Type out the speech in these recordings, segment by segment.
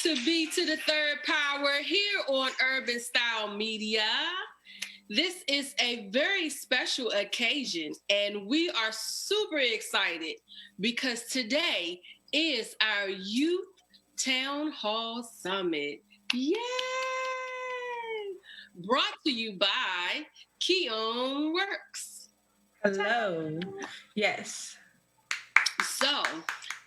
to B3rdPower here on Urban Style Media. This is a very special occasion, and we are super excited because today is our Youth Town Hall Summit. Yay! Brought to you by KEOM Works. Hello. Yes. So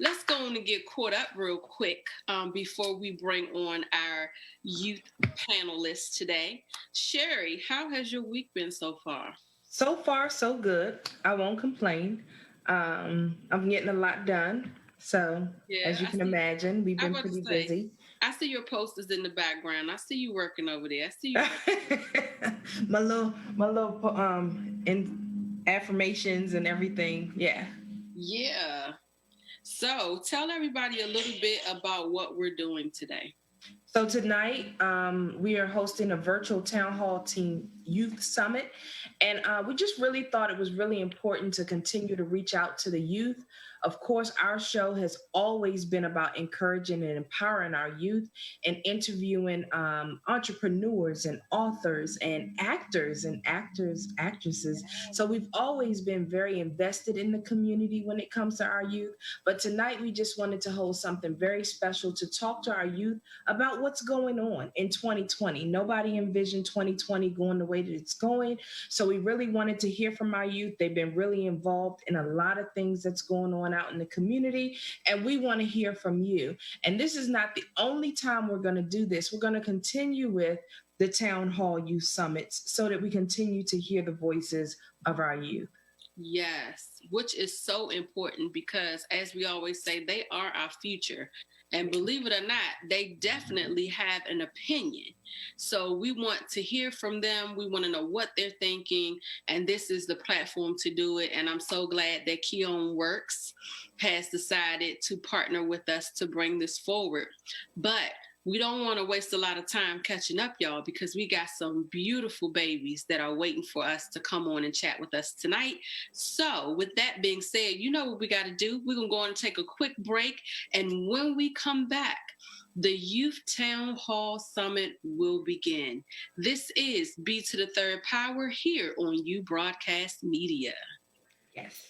let's go on and get caught up real quick before we bring on our youth panelists today. Sherry, how has your week been so far? So far, so good. I won't complain. I'm getting a lot done. So, as you can imagine, we've been pretty busy. I see your posters in the background. I see you working over there. I see you my little affirmations and everything. Yeah. Yeah. So tell everybody a little bit about what we're doing today. So tonight, we are hosting a virtual Town Hall Teen Youth Summit. And we just really thought it was really important to continue to reach out to the youth. Of course, our show has always been about encouraging and empowering our youth and interviewing entrepreneurs and authors and actresses. So we've always been very invested in the community when it comes to our youth. But tonight, we just wanted to hold something very special to talk to our youth about what's going on in 2020. Nobody envisioned 2020 going the way that it's going. So we really wanted to hear from our youth. They've been really involved in a lot of things that's going on out in the community, and we want to hear from you. And this is not the only time we're going to do this. We're going to continue with the Town Hall Youth Summits so that we continue to hear the voices of our youth. Yes, which is so important because, as we always say, they are our future. And believe it or not, they definitely have an opinion. So we want to hear from them. We want to know what they're thinking. And this is the platform to do it. And I'm so glad that KEOM Works has decided to partner with us to bring this forward. But we don't want to waste a lot of time catching up, y'all, because we got some beautiful babies that are waiting for us to come on and chat with us tonight. So with that being said, you know what we got to do? We're going to go on and take a quick break. And when we come back, the Youth Town Hall Summit will begin. This is B3rdPower here on U Broadcast Media. Yes.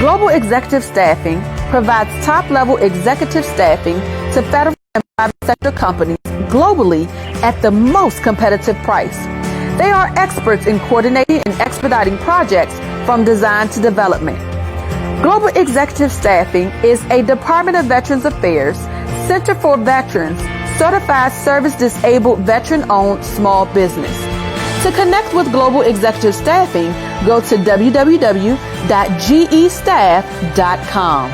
Global Executive Staffing provides top-level executive staffing to federal and private sector companies globally at the most competitive price. They are experts in coordinating and expediting projects from design to development. Global Executive Staffing is a Department of Veterans Affairs, Center for Veterans, certified service-disabled veteran-owned small business. To connect with Global Executive Staffing, go to www.gestaff.com.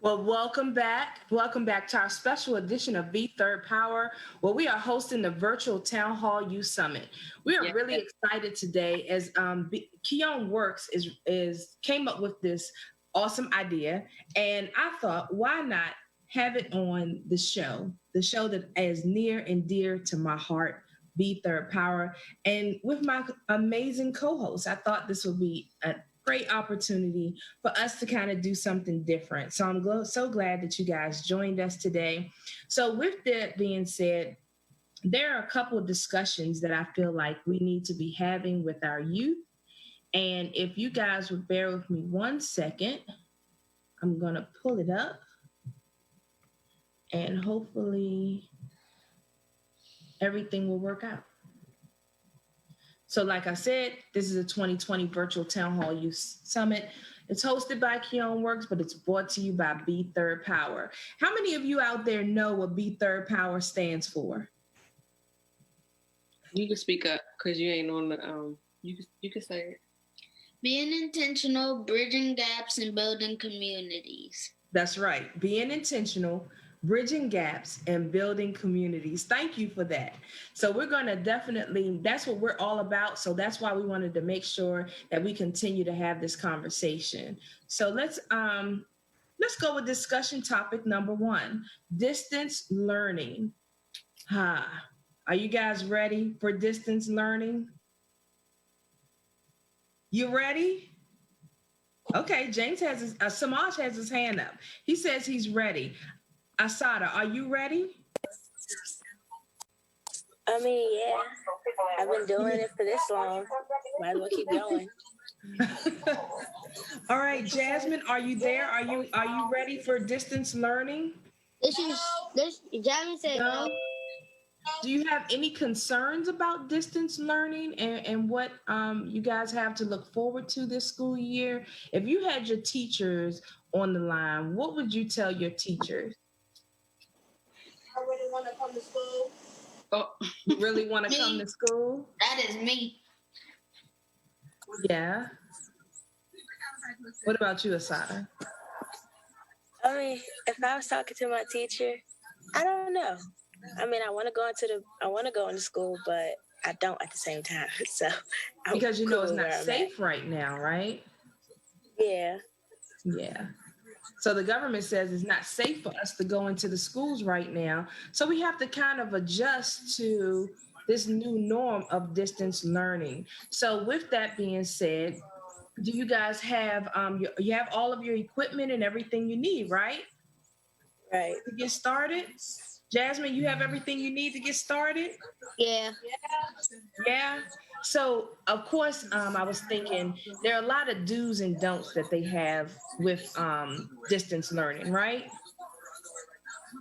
Well, welcome back. Welcome back to our special edition of B3rdPower, where we are hosting the virtual Town Hall Youth Summit. We are Yes. really excited today as KEOM Works is came up with this awesome idea, and I thought, why not have it on the show that is near and dear to my heart, B3rdPower, and with my amazing co-host. I thought this would be a great opportunity for us to kind of do something different. So I'm so glad that you guys joined us today. So with that being said, there are a couple of discussions that I feel like we need to be having with our youth. And if you guys would bear with me 1 second, I'm going to pull it up and hopefully everything will work out. So like I said, this is a 2020 Virtual Town Hall Youth Summit. It's hosted by KEOM Works, but it's brought to you by B3rdPower. How many of you out there know what B3rdPower stands for? You can speak up because you ain't on the you can say it. Being intentional, bridging gaps, and building communities. That's right. Being intentional, bridging gaps, and building communities. Thank you for that. So we're going to definitely, that's what we're all about. So that's why we wanted to make sure that we continue to have this conversation. So let's go with discussion topic number 1, distance learning. Are you guys ready for distance learning? You ready? Okay, Samaj has his hand up. He says he's ready. Asada, are you ready? I mean, yeah. I've been doing it for this long. Might as well keep going. All right, Jasmine, are you there? Are you ready for distance learning? Jasmine said no. Do you have any concerns about distance learning and what you guys have to look forward to this school year? If you had your teachers on the line, what would you tell your teachers? I really want to come to school. Oh, You really want to come to school? That is me. Yeah. What about you, Asada? I mean, if I was talking to my teacher, I don't know. I mean, I want to go into school, but I don't at the same time. So Because you know it's cool not where I'm safe right now, right? Yeah. Yeah. So the government says it's not safe for us to go into the schools right now. So we have to kind of adjust to this new norm of distance learning. So with that being said, do you guys have you have all of your equipment and everything you need, right? Right. To get started? Jasmine, you have everything you need to get started? Yeah. Yeah. So, of course, I was thinking there are a lot of do's and don'ts that they have with distance learning, right?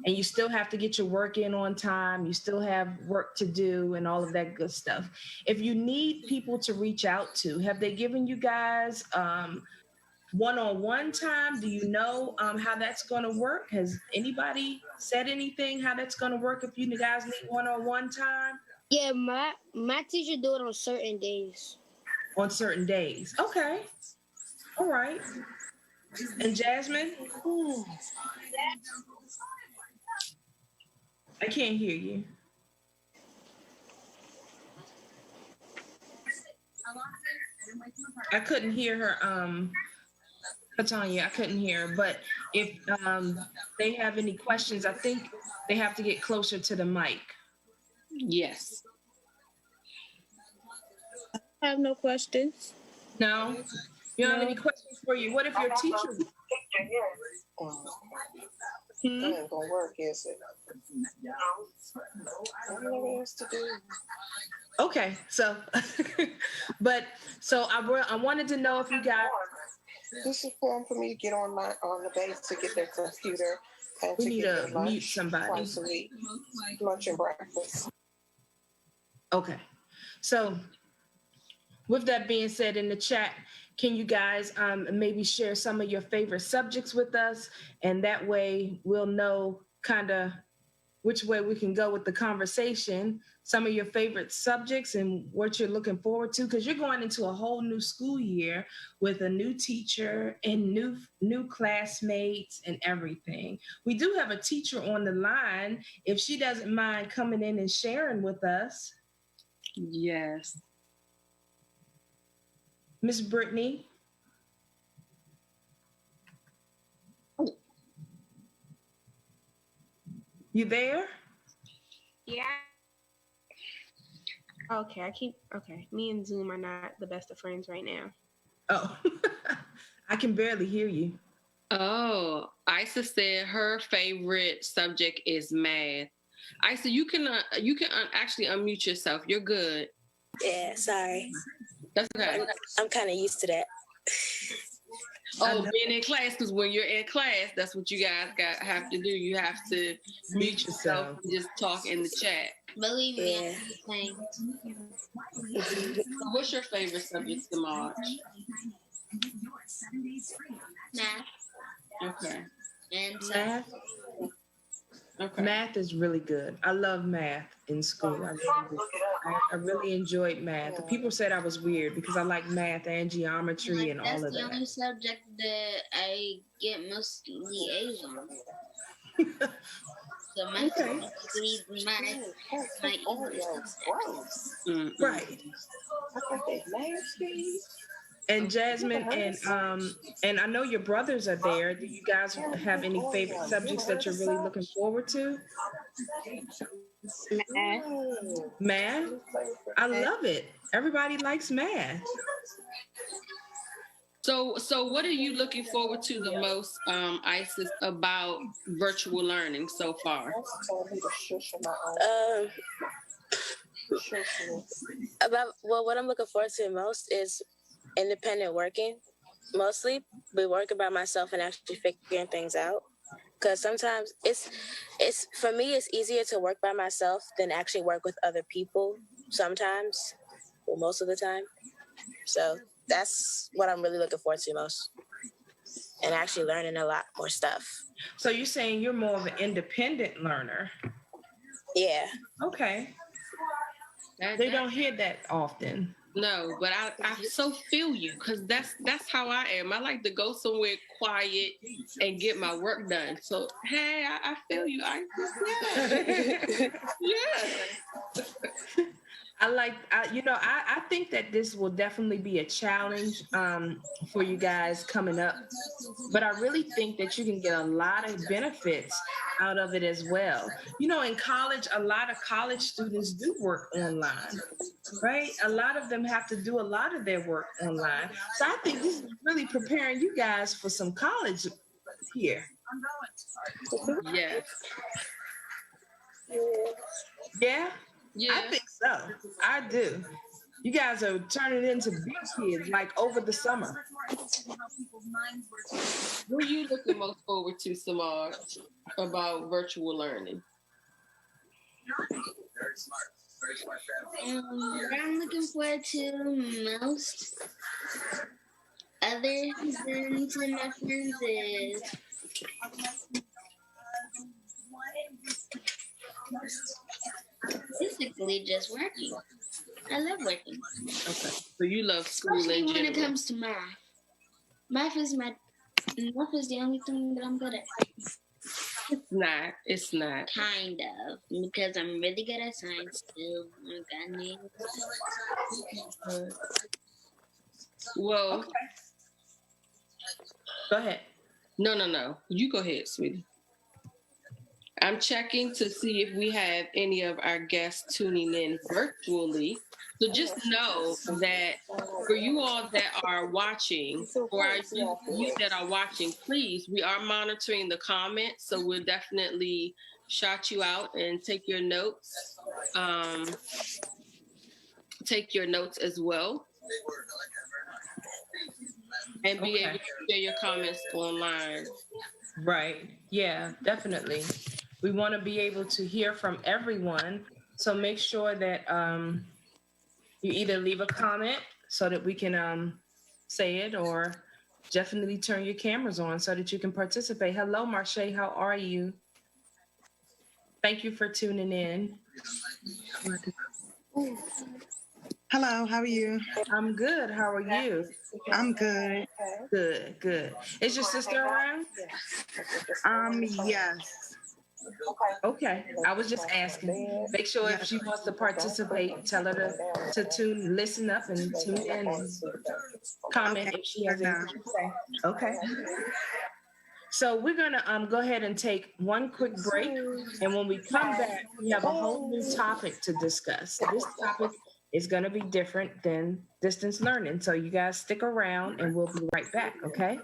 And you still have to get your work in on time. You still have work to do and all of that good stuff. If you need people to reach out to, have they given you guys one-on-one time? Do you know how that's going to work? Has anybody said anything how that's going to work if you guys need one-on-one time? Yeah, my teacher do it on certain days. On certain days. Okay. All right. And Jasmine? I can't hear you. I couldn't hear her, Katanya, I couldn't hear her. But if they have any questions, I think they have to get closer to the mic. yes. I have no questions. No? You don't have any questions for you? What if your teacher... That ain't gonna work, is it? I don't know what else to do. Okay, so, I wanted to know if you guys... This is for me to get on the base to get their computer and We to need get to their lunch mute somebody. twice a week, lunch and breakfast. Okay, so with that being said, in the chat, can you guys maybe share some of your favorite subjects with us? And that way we'll know kind of which way we can go with the conversation, some of your favorite subjects and what you're looking forward to, because you're going into a whole new school year with a new teacher and new classmates and everything. We do have a teacher on the line. If she doesn't mind coming in and sharing with us, Yes. Miss Brittany. You there? Yeah. Okay, me and Zoom are not the best of friends right now. Oh, I can barely hear you. Oh, Isa said her favorite subject is math. Isa, you can actually unmute yourself. You're good. Yeah, sorry. That's okay. I'm kind of used to that. Oh, being in class, because when you're in class, that's what you guys have to do. You have to mute yourself and just talk in the chat. Believe me, I'm the same. So what's your favorite subject, Samaj? Math. Okay. And Math? Okay. Math is really good. I love math in school. I really enjoyed math. People said I was weird because I like math and geometry and all of that's the that. only subject that I get mostly A's on. So math is my Right. And Jasmine and I know your brothers are there. Do you guys have any favorite subjects that you're really looking forward to? Math. Math? I love it. Everybody likes math. So what are you looking forward to the most, Isis, about virtual learning so far? What I'm looking forward to most is independent working. Mostly be working by myself and actually figuring things out. Because sometimes it's for me it's easier to work by myself than actually work with other people sometimes, well, most of the time. So that's what I'm really looking forward to most, and actually learning a lot more stuff. So you're saying you're more of an independent learner? Yeah. Okay. They don't hear that often. No, but I so feel you, because that's how I am. I like to go somewhere quiet and get my work done. So hey, I feel you. Yeah. Yeah. I think that this will definitely be a challenge for you guys coming up, but I really think that you can get a lot of benefits out of it as well. In college, a lot of college students do work online, right? A lot of them have to do a lot of their work online. So I think this is really preparing you guys for some college here. Yes. Yeah? Yeah. I think so. I do. You guys are turning into big kids like over the summer. What are you looking most forward to, Samaj, about virtual learning? What I'm looking forward to most, other than to my friends, is basically just working. I love working. Okay. So you love school Especially in when general. it comes to math. Math is the only thing that I'm good at. It's not. Kind of. Because I'm really good at science too. Well, Okay. Go ahead. No. You go ahead, sweetie. I'm checking to see if we have any of our guests tuning in virtually. So just know that for you all that are watching, for you that are watching, please, we are monitoring the comments. So we'll definitely shout you out and take your notes. Take your notes as well. And be able to share your comments online. Right. Yeah, definitely. We want to be able to hear from everyone. So make sure that you either leave a comment so that we can say it, or definitely turn your cameras on so that you can participate. Hello, Marche. How are you? Thank you for tuning in. Hello, how are you? I'm good. How are you? I'm good. Good, good. Is your sister around? Yes. Okay. I was just asking. Make sure if she wants to participate, tell her to listen up and tune in and comment Okay. if she has No. anything to say. Okay. So we're gonna go ahead and take one quick break, and when we come back, we have a whole new topic to discuss. This topic is gonna be different than distance learning, so you guys stick around, and we'll be right back. Okay.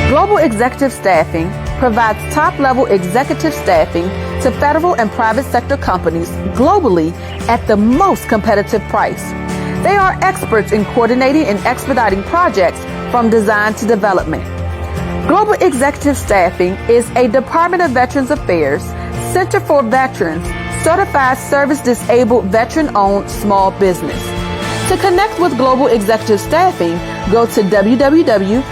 Global Executive Staffing provides top-level executive staffing to federal and private sector companies globally at the most competitive price. They are experts in coordinating and expediting projects from design to development. Global Executive Staffing is a Department of Veterans Affairs, Center for Veterans, certified service-disabled veteran-owned small business. To connect with Global Executive Staffing, go to www.gestaff.com.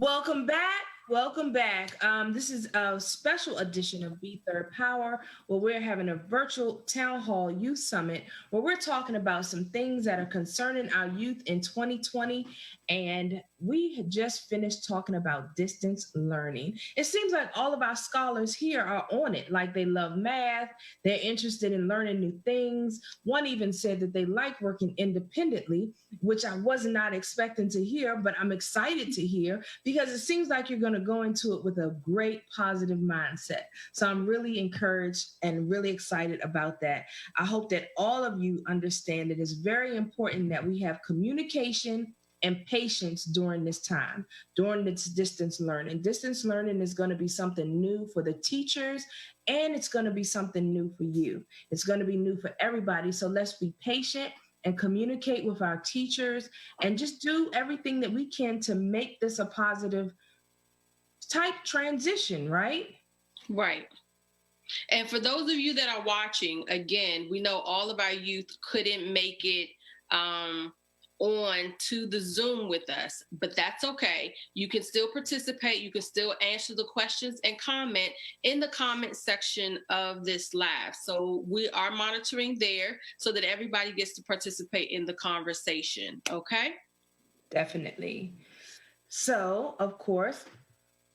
Welcome back. Welcome back. This is a special edition of B3rdPower, where we're having a virtual town hall youth summit where we're talking about some things that are concerning our youth in 2020 and we had just finished talking about distance learning. It seems like all of our scholars here are on it. Like they love math, they're interested in learning new things. One even said that they like working independently, which I was not expecting to hear, but I'm excited to hear because it seems like you're going to go into it with a great positive mindset. So I'm really encouraged and really excited about that. I hope that all of you understand it is very important that we have communication and patience during this time, during this distance learning. Distance learning is going to be something new for the teachers, and it's going to be something new for you. It's going to be new for everybody. So let's be patient and communicate with our teachers and just do everything that we can to make this a positive type transition, right? Right. And for those of you that are watching, again, we know all of our youth couldn't make it on to the Zoom with us, but that's okay. You can still participate. You can still answer the questions and comment in the comment section of this live. So we are monitoring there so that everybody gets to participate in the conversation. Okay? Definitely. So, of course,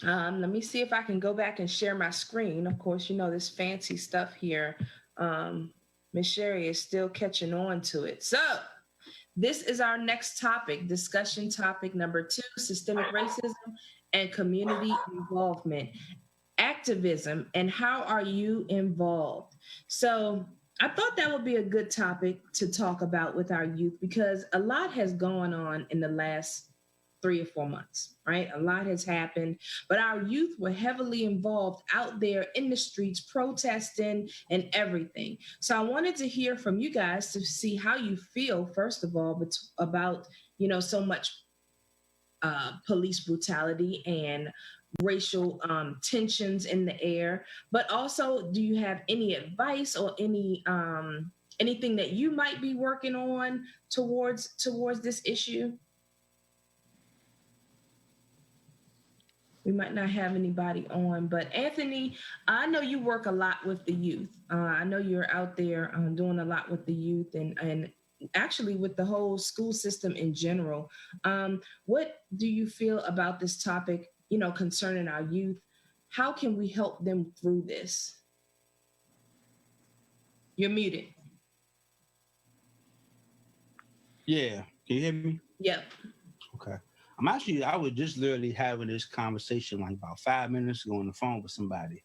let me see if I can go back and share my screen. Of course, you know, this fancy stuff here. Miss Sherry is still catching on to it. So this is our next topic, discussion topic number 2, systemic racism and community involvement, activism, and how are you involved? So I thought that would be a good topic to talk about with our youth because a lot has gone on in the last 3 or 4 months, right? A lot has happened, but our youth were heavily involved out there in the streets, protesting and everything. So I wanted to hear from you guys to see how you feel, first of all, about, you know, so much police brutality and racial tensions in the air. But also, do you have any advice or anything that you might be working on towards this issue? We might not have anybody on, but Anthony, I know you work a lot with the youth. I know you're out there doing a lot with the youth and actually with the whole school system in general. What do you feel about this topic, you know, concerning our youth? How can we help them through this? You're muted. Yeah. Can you hear me? Yep. Okay. I was just literally having this conversation like about 5 minutes ago on the phone with somebody.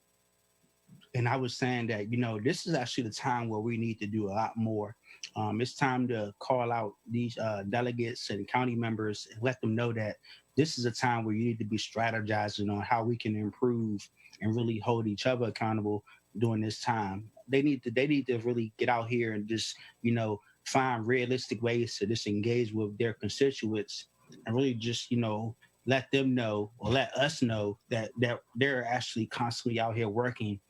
And I was saying that, you know, this is actually the time where we need to do a lot more. It's time to call out these delegates and county members and let them know that this is a time where you need to be strategizing on how we can improve and really hold each other accountable during this time. They need to really get out here and just, you know, find realistic ways to just engage with their constituents and really just, you know, let them know or let us know that they're actually constantly out here working,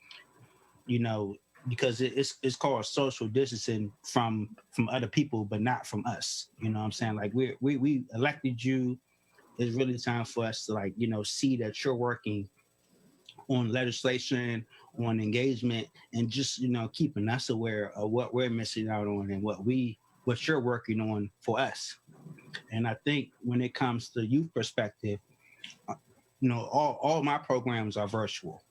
you know, because it's called social distancing from other people, but not from us. You know what I'm saying? Like we elected you. It's really time for us to, like, you know, see that you're working on legislation, on engagement, and just, you know, keeping us aware of what we're missing out on and what you're working on for us. And I think when it comes to youth perspective, you know, all my programs are virtual.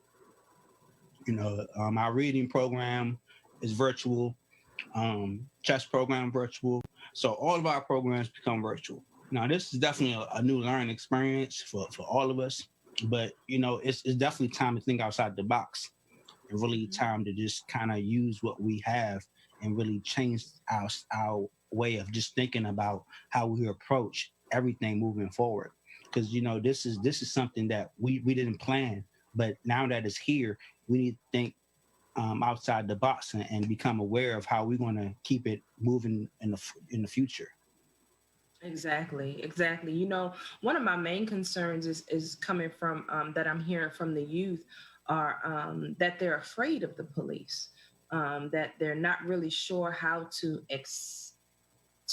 You know, my reading program is virtual, chess program virtual. So all of our programs become virtual. Now, this is definitely a new learning experience for all of us, but, you know, it's definitely time to think outside the box and really time to just kind of use what we have and really change our way of just thinking about how we approach everything moving forward. Because, you know, this is something that we didn't plan, but now that it's here, we need to think outside the box and become aware of how we're going to keep it moving in the future. Exactly. You know, one of my main concerns is coming from that I'm hearing from the youth are that they're afraid of the police, that they're not really sure how to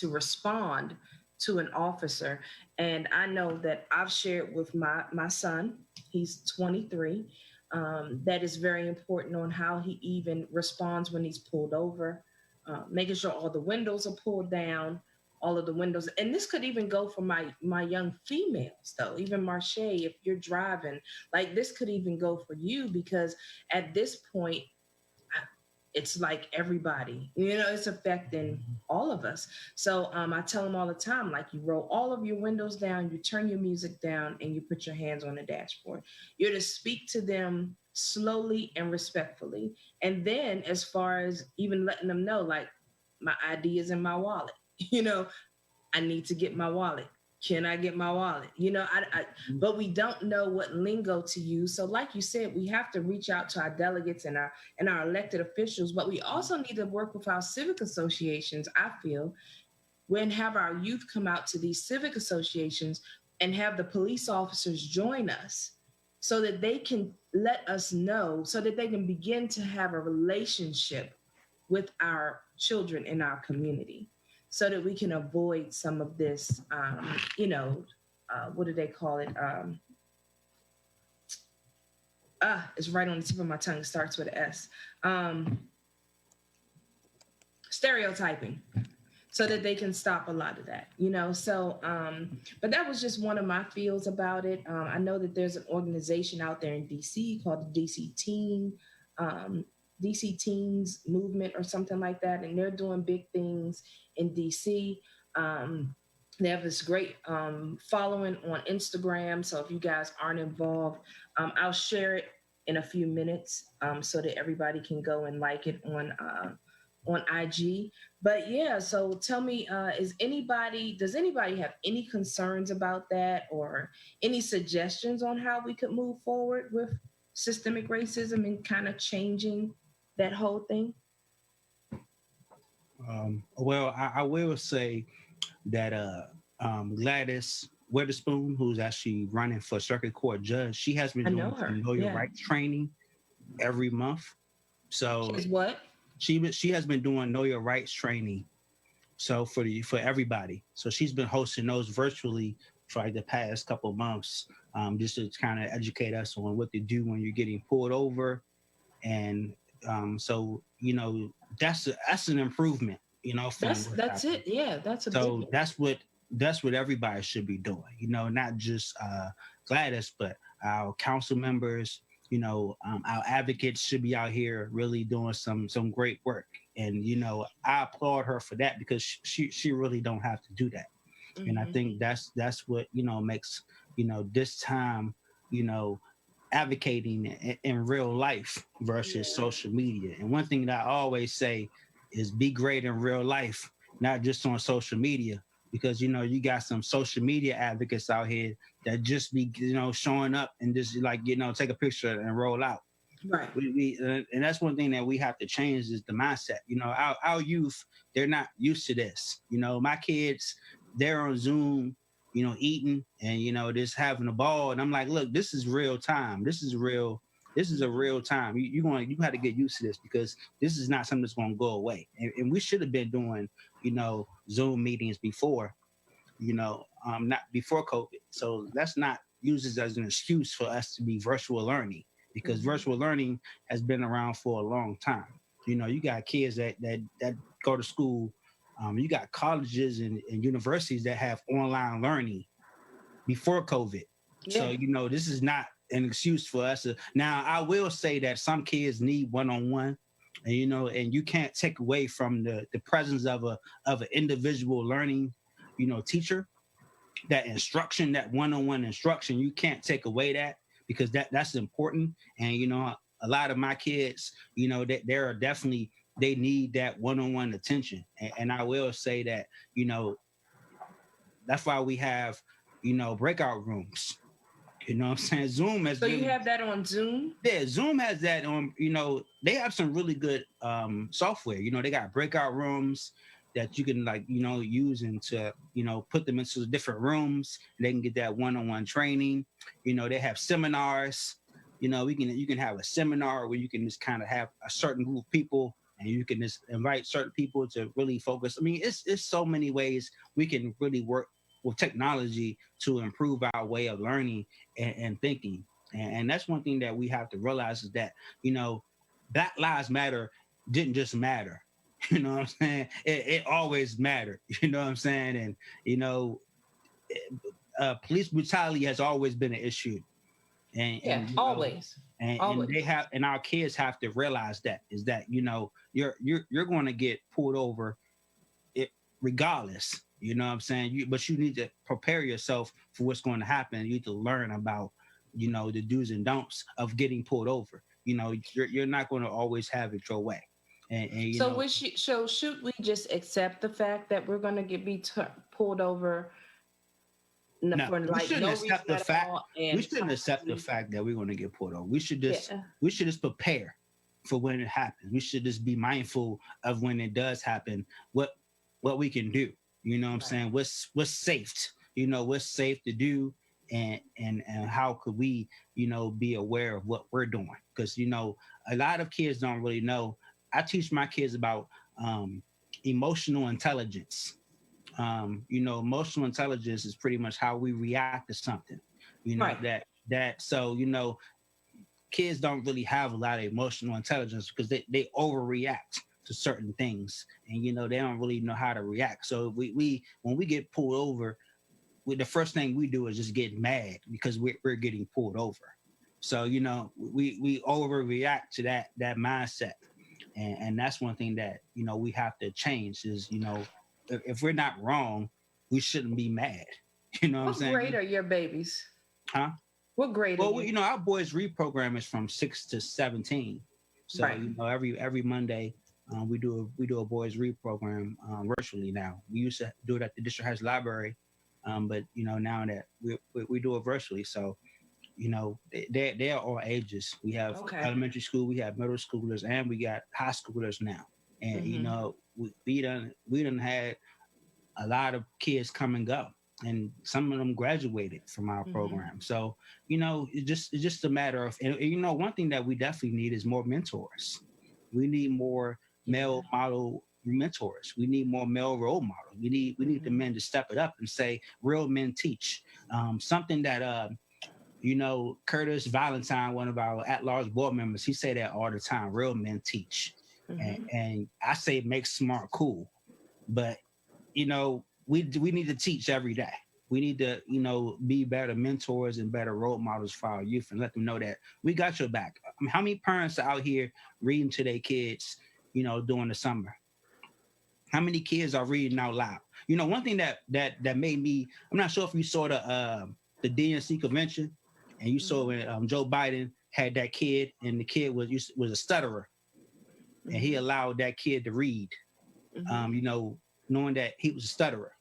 respond to an officer. And I know that I've shared with my son, he's 23, that is very important on how he even responds when he's pulled over, making sure all the windows are pulled down, all of the windows. And this could even go for my young females though, even Marche, if you're driving, like this could even go for you, because at this point it's like everybody, it's affecting all of us. So I tell them all the time, like, you roll all of your windows down, you turn your music down, and you put your hands on the dashboard. You're to speak to them slowly and respectfully. And then as far as even letting them know, like, my ID is in my wallet, I need to get my wallet. Can I get my wallet? But we don't know what lingo to use. So like you said, we have to reach out to our delegates and our elected officials, but we also need to work with our civic associations, I feel, when have our youth come out to these civic associations and have the police officers join us so that they can let us know, so that they can begin to have a relationship with our children in our community, so that we can avoid some of this, what do they call it? It's right on the tip of my tongue. It starts with an S. Stereotyping, so that they can stop a lot of that, So, but that was just one of my feels about it. I know that there's an organization out there in DC called the DC Teens Movement or something like that, and they're doing big things in DC. They have this great following on Instagram. So if you guys aren't involved, I'll share it in a few minutes so that everybody can go and like it on IG. But yeah, so tell me, does anybody have any concerns about that, or any suggestions on how we could move forward with systemic racism and kind of changing that whole thing? Well, I will say that Gladys Witherspoon, who's actually running for circuit court judge, she has been doing know your rights training every month. So is what? She has been doing know your rights training. So for everybody. So she's been hosting those virtually for like the past couple of months, just to kind of educate us on what to do when you're getting pulled over. And so that's an improvement, from that's it. Yeah, that's a so big one. That's what everybody should be doing, not just Gladys, but our council members, our advocates should be out here really doing some great work. And I applaud her for that, because she really don't have to do that. Mm-hmm. And I think that's what makes this time advocating in real life versus social media. And one thing that I always say is be great in real life, not just on social media, because you got some social media advocates out here that just be showing up and just take a picture and roll out. Right. And that's one thing that we have to change, is the mindset. Our youth, they're not used to this. My kids, they're on Zoom, eating and just having a ball. And I'm like, look, this is real time. This is a real time. You have to get used to this, because this is not something that's going to go away. And we should have been doing Zoom meetings before, not before COVID. So let's not use this as an excuse for us to be virtual learning, because virtual learning has been around for a long time. You got kids that go to school. You got colleges and universities that have online learning before COVID. Yeah. So, this is not an excuse for us. Now, I will say that some kids need one-on-one, and you can't take away from the presence of an individual learning, teacher. That instruction, that one-on-one instruction, you can't take away that, because that's important. And, a lot of my kids, they need that one-on-one attention. And I will say that, that's why we have, breakout rooms. You know what I'm saying? Zoom has. So you have that on Zoom? Yeah, Zoom has that on. They have some really good software. They got breakout rooms that you can use to put them into different rooms. They can get that one-on-one training. They have seminars. You can have a seminar where you can just kind of have a certain group of people, and you can just invite certain people to really focus. I mean, it's so many ways we can really work with technology to improve our way of learning and thinking. And that's one thing that we have to realize, is that, Black Lives Matter didn't just matter. You know what I'm saying? It always mattered. You know what I'm saying? And you know, police brutality has always been an issue, and you know, always. and they Always. have, and our kids have to realize that is that you know you're going to get pulled over it regardless. You know what I'm saying? But you need to prepare yourself for what's going to happen. You need to learn about, you know, the do's and don'ts of getting pulled over. You know, you're not going to always have it your way. And you So know, so should we just accept the fact that we're going to pulled over no, for we like shouldn't no accept reason the at fact. all We and shouldn't accept the possibly fact that we're going to get pulled over. yeah. We should just prepare for when it happens. We should just be mindful of when it does happen. What we can do. You know what I'm Right. saying? What's safe? You know what's safe to do, and how could we, you know, be aware of what we're doing? Because you know a lot of kids don't really know. I teach my kids about emotional intelligence. You know, emotional intelligence is pretty much how we react to something. You know Right. that so you know kids don't really have a lot of emotional intelligence because they overreact to certain things, and you know they don't really know how to react. So we when we get pulled over, the first thing we do is just get mad because we're getting pulled over. So you know we overreact to that mindset, and that's one thing that you know we have to change is you know if we're not wrong, we shouldn't be mad. You know what I'm What grade saying? are your babies? Huh? What grade are Well, you? you know, our boys reprogram is from 6 to 17. So Right. you know, every Monday we do a boys reprogram virtually now. We used to do it at the district house library, but you know now that we do it virtually. So you know they're all ages. We have Okay. elementary school, we have middle schoolers, and we got high schoolers now. And you Mm-hmm. know we done had a lot of kids come and go, and some of them graduated from our Mm-hmm. program. So you know it's just a matter of, and you know one thing that we definitely need is more mentors. We need more Yeah. male model mentors. We need more male role models. We need the Mm-hmm. men to step it up and say real men teach. Something that you know, Curtis Valentine, one of our at-large board members, he say that all the time. Real men teach, Mm-hmm. and I say make smart cool, but you know, we need to teach every day. We need to, you know, be better mentors and better role models for our youth and let them know that we got your back. I mean, how many parents are out here reading to their kids, you know, during the summer? How many kids are reading out loud? You know, one thing that made me, I'm not sure if you saw the DNC convention and you saw Mm-hmm. when Joe Biden had that kid and the kid was a stutterer and he Mm-hmm. allowed that kid to read, Mm-hmm. you know, knowing that he was a stutterer.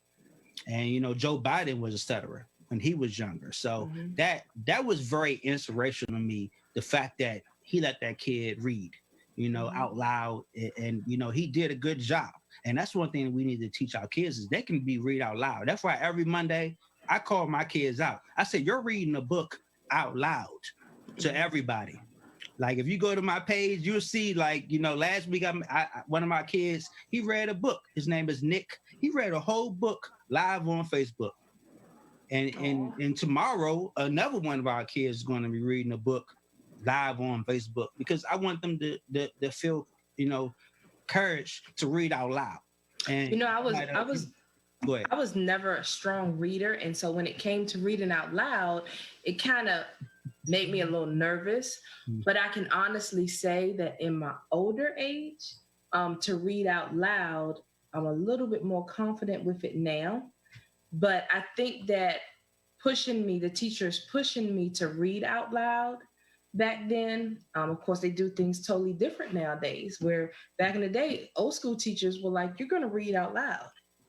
And you know Joe Biden was a stutterer when he was younger, so Mm-hmm. that was very inspirational to me. The fact that he let that kid read, you know, Mm-hmm. out loud, and you know he did a good job. And that's one thing we need to teach our kids is they can be read out loud. That's why every Monday I call my kids out. I say you're reading a book out loud to Mm-hmm. everybody. Like if you go to my page, you'll see like you know last week one of my kids he read a book. His name is Nick. He read a whole book live on Facebook. And and Oh. and tomorrow another one of our kids is going to be reading a book live on Facebook because I want them to feel you know courage to read out loud. And You know, like, go ahead. I was never a strong reader, and so when it came to reading out loud, it kind of made me a little nervous. Mhm. But I can honestly say that in my older age, to read out loud, I'm a little bit more confident with it now. But I think that the teachers pushing me to read out loud back then, of course, they do things totally different nowadays. Where back in the day, old school teachers were like, you're going to read out loud.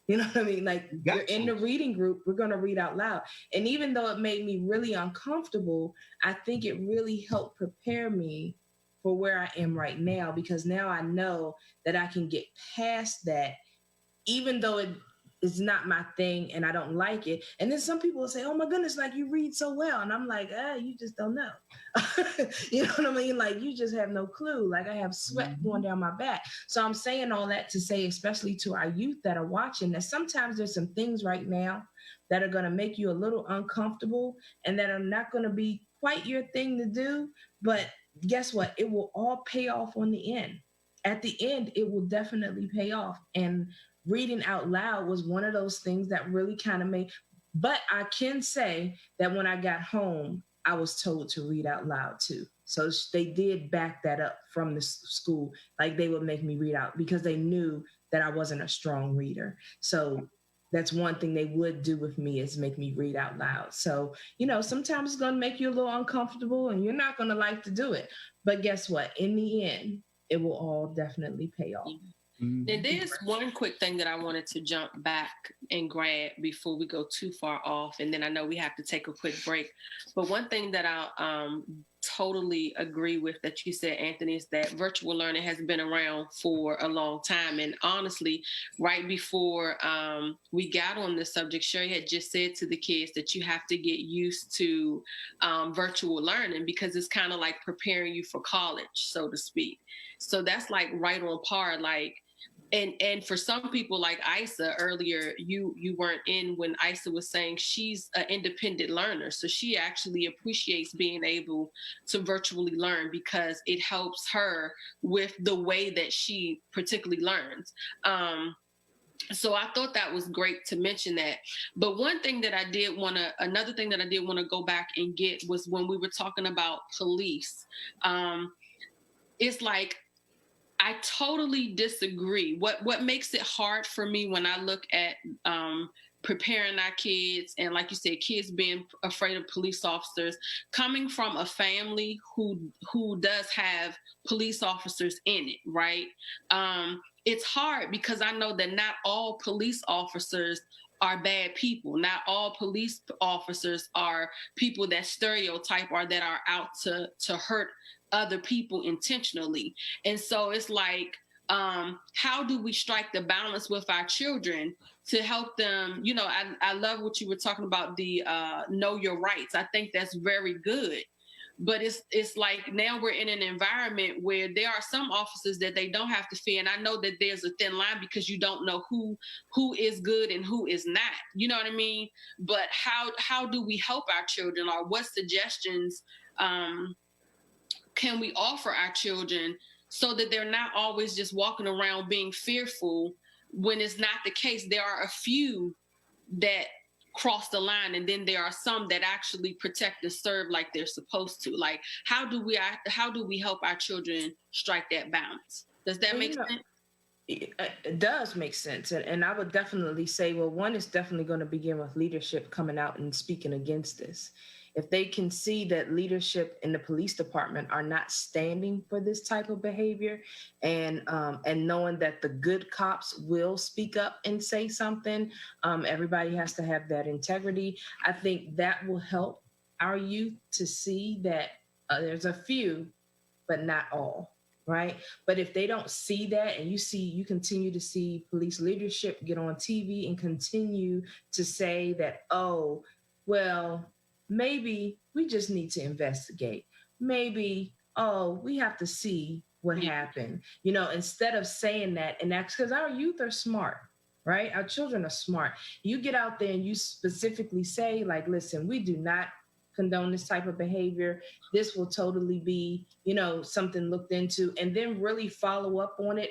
You know what I mean? Like, You you're got in to. the reading group, we're going to read out loud. And even though it made me really uncomfortable, I think it really helped prepare me for where I am right now, because now I know that I can get past that, even though it is not my thing and I don't like it. And then some people will say, "Oh my goodness, like you read so well," and I'm like, you just don't know." You know what I mean? Like you just have no clue. Like I have sweat going down my back. So I'm saying all that to say, especially to our youth that are watching, that sometimes there's some things right now that are going to make you a little uncomfortable and that are not going to be quite your thing to do. But guess what? It will all pay off on the end. at the end, it will definitely pay off. And reading out loud was one of those things that really kind of made, but I can say that when I got home, I was told to read out loud too. So they did back that up from the school. Like they would make me read out because they knew that I wasn't a strong reader. So that's one thing they would do with me is make me read out loud. So, sometimes it's going to make you a little uncomfortable and you're not going to like to do it. But guess what? In the end, it will all definitely pay off. And there's one quick thing that I wanted to jump back and grab before we go too far off. And then I know we have to take a quick break. But one thing that I totally agree with that you said, Anthony, is that virtual learning has been around for a long time. And honestly, right before we got on this subject, Sherry had just said to the kids that you have to get used to virtual learning because it's kind of like preparing you for college, so to speak. So that's like right on par, like, and for some people like Isa earlier, you weren't in when Isa was saying she's an independent learner. So she actually appreciates being able to virtually learn because it helps her with the way that she particularly learns. So I thought that was great to mention that. But another thing that I did want to go back and get was when we were talking about police. It's like, I totally disagree. What makes it hard for me when I look at preparing our kids and, like you said, kids being afraid of police officers, coming from a family who does have police officers in it, right? It's hard because I know that not all police officers are bad people. Not all police officers are people that stereotype or that are out to hurt other people intentionally. And so it's like, how do we strike the balance with our children to help them? I love what you were talking about, the know your rights. I think that's very good. But it's like now we're in an environment where there are some officers that they don't have to fear. And I know that there's a thin line because you don't know who is good and who is not. You know what I mean? But how do we help our children, or what suggestions can we offer our children so that they're not always just walking around being fearful when it's not the case? There are a few that cross the line, and then there are some that actually protect and serve like they're supposed to. Like, how do we help our children strike that balance? Does that make sense? It does make sense. And I would definitely say, well, one is definitely going to begin with leadership coming out and speaking against this. If they can see that leadership in the police department are not standing for this type of behavior, and knowing that the good cops will speak up and say something, everybody has to have that integrity. I think that will help our youth to see that there's a few, but not all. Right. But if they don't see that, and you continue to see police leadership get on TV and continue to say that, oh, well, maybe we just need to investigate. Maybe, oh, we have to see what happened. Instead of saying that, and that's because our youth are smart, right? Our children are smart. You get out there and you specifically say, like, listen, we do not condone this type of behavior. This will totally be, something looked into, and then really follow up on it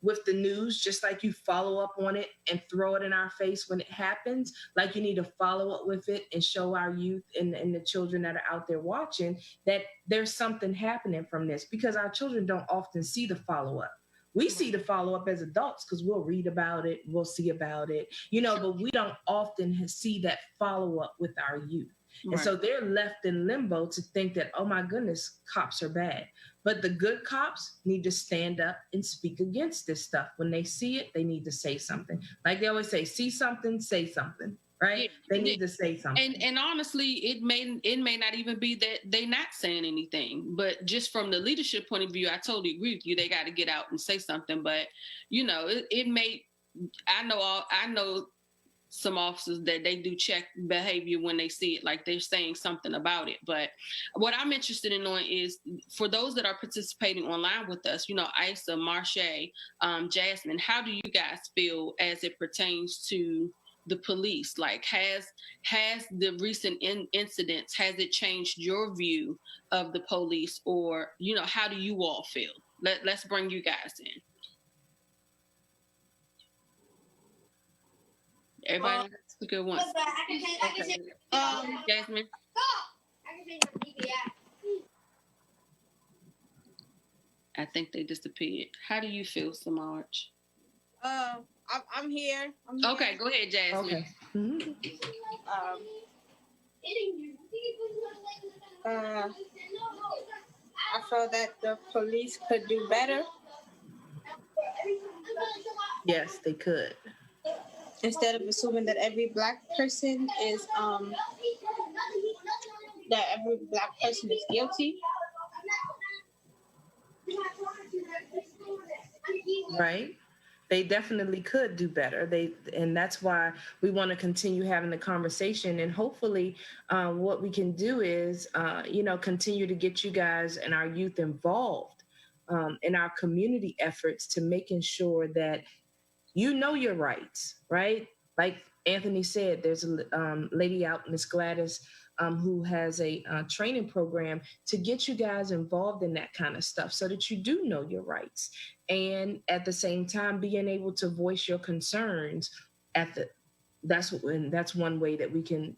with the news, just like you follow up on it and throw it in our face when it happens. Like, you need to follow up with it and show our youth and the children that are out there watching that there's something happening from this, because our children don't often see the follow-up. We see the follow-up as adults because we'll read about it, we'll see about it, but we don't often see that follow-up with our youth. Right. And so they're left in limbo to think that, oh my goodness, cops are bad. But the good cops need to stand up and speak against this stuff. When they see it, they need to say something. Like they always say, see something, say something, right? Yeah, they need to say something. And honestly, it may not even be that they're not saying anything, but just from the leadership point of view, I totally agree with you. They got to get out and say something. But I know some officers that they do check behavior when they see it, like they're saying something about it. But what I'm interested in knowing is, for those that are participating online with us, Isa, Marche, Jasmine, how do you guys feel as it pertains to the police? Like, has the recent incidents, has it changed your view of the police, or, how do you all feel? let's bring you guys in. Everybody, speak at once. Okay. Jasmine. I think they disappeared. How do you feel, Samarch? I'm here. Okay, go ahead, Jasmine. Okay. Mm-hmm. I feel that the police could do better. Yes, they could. Instead of assuming that every black person is guilty. Right. They definitely could do better. And that's why we want to continue having the conversation. And hopefully, what we can do is, continue to get you guys and our youth involved in our community efforts to making sure that you know your rights, right? Like Anthony said, there's a lady out, Miss Gladys, who has a training program to get you guys involved in that kind of stuff so that you do know your rights. And at the same time, being able to voice your concerns that's one way that we can,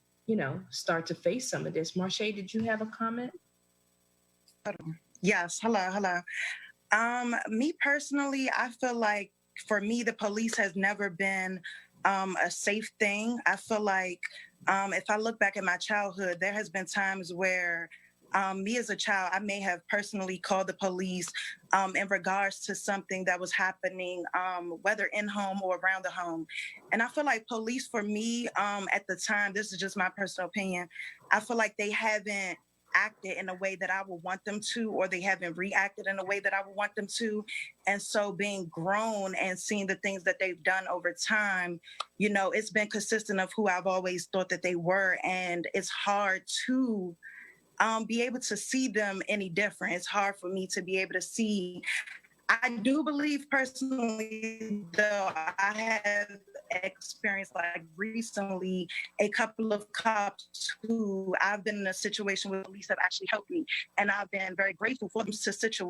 start to face some of this. Marche, did you have a comment? Yes. Hello. Me personally, I feel like for me, the police has never been a safe thing. I feel like if I look back at my childhood, there has been times where me as a child, I may have personally called the police in regards to something that was happening, whether in home or around the home. And I feel like police for me at the time, this is just my personal opinion, I feel like they haven't acted in a way that I would want them to, or they haven't reacted in a way that I would want them to. And so being grown and seeing the things that they've done over time, it's been consistent of who I've always thought that they were. And it's hard to be able to see them any different. It's hard for me to be able to see. I do believe personally, though, I have experienced like recently a couple of cops who I've been in a situation where police have actually helped me. And I've been very grateful for them to situations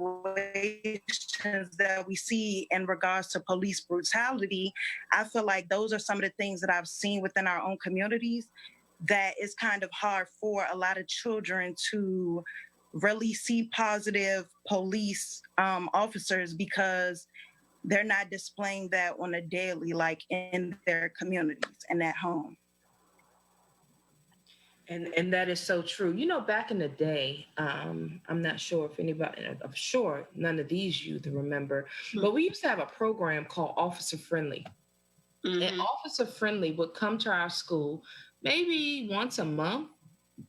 that we see in regards to police brutality. I feel like those are some of the things that I've seen within our own communities that is kind of hard for a lot of children to really see positive police officers because they're not displaying that on a daily, like in their communities and at home. And that is so true. Back in the day, I'm not sure if anybody, I'm sure none of these youth remember, but we used to have a program called Officer Friendly. Mm-hmm. And Officer Friendly would come to our school maybe once a month.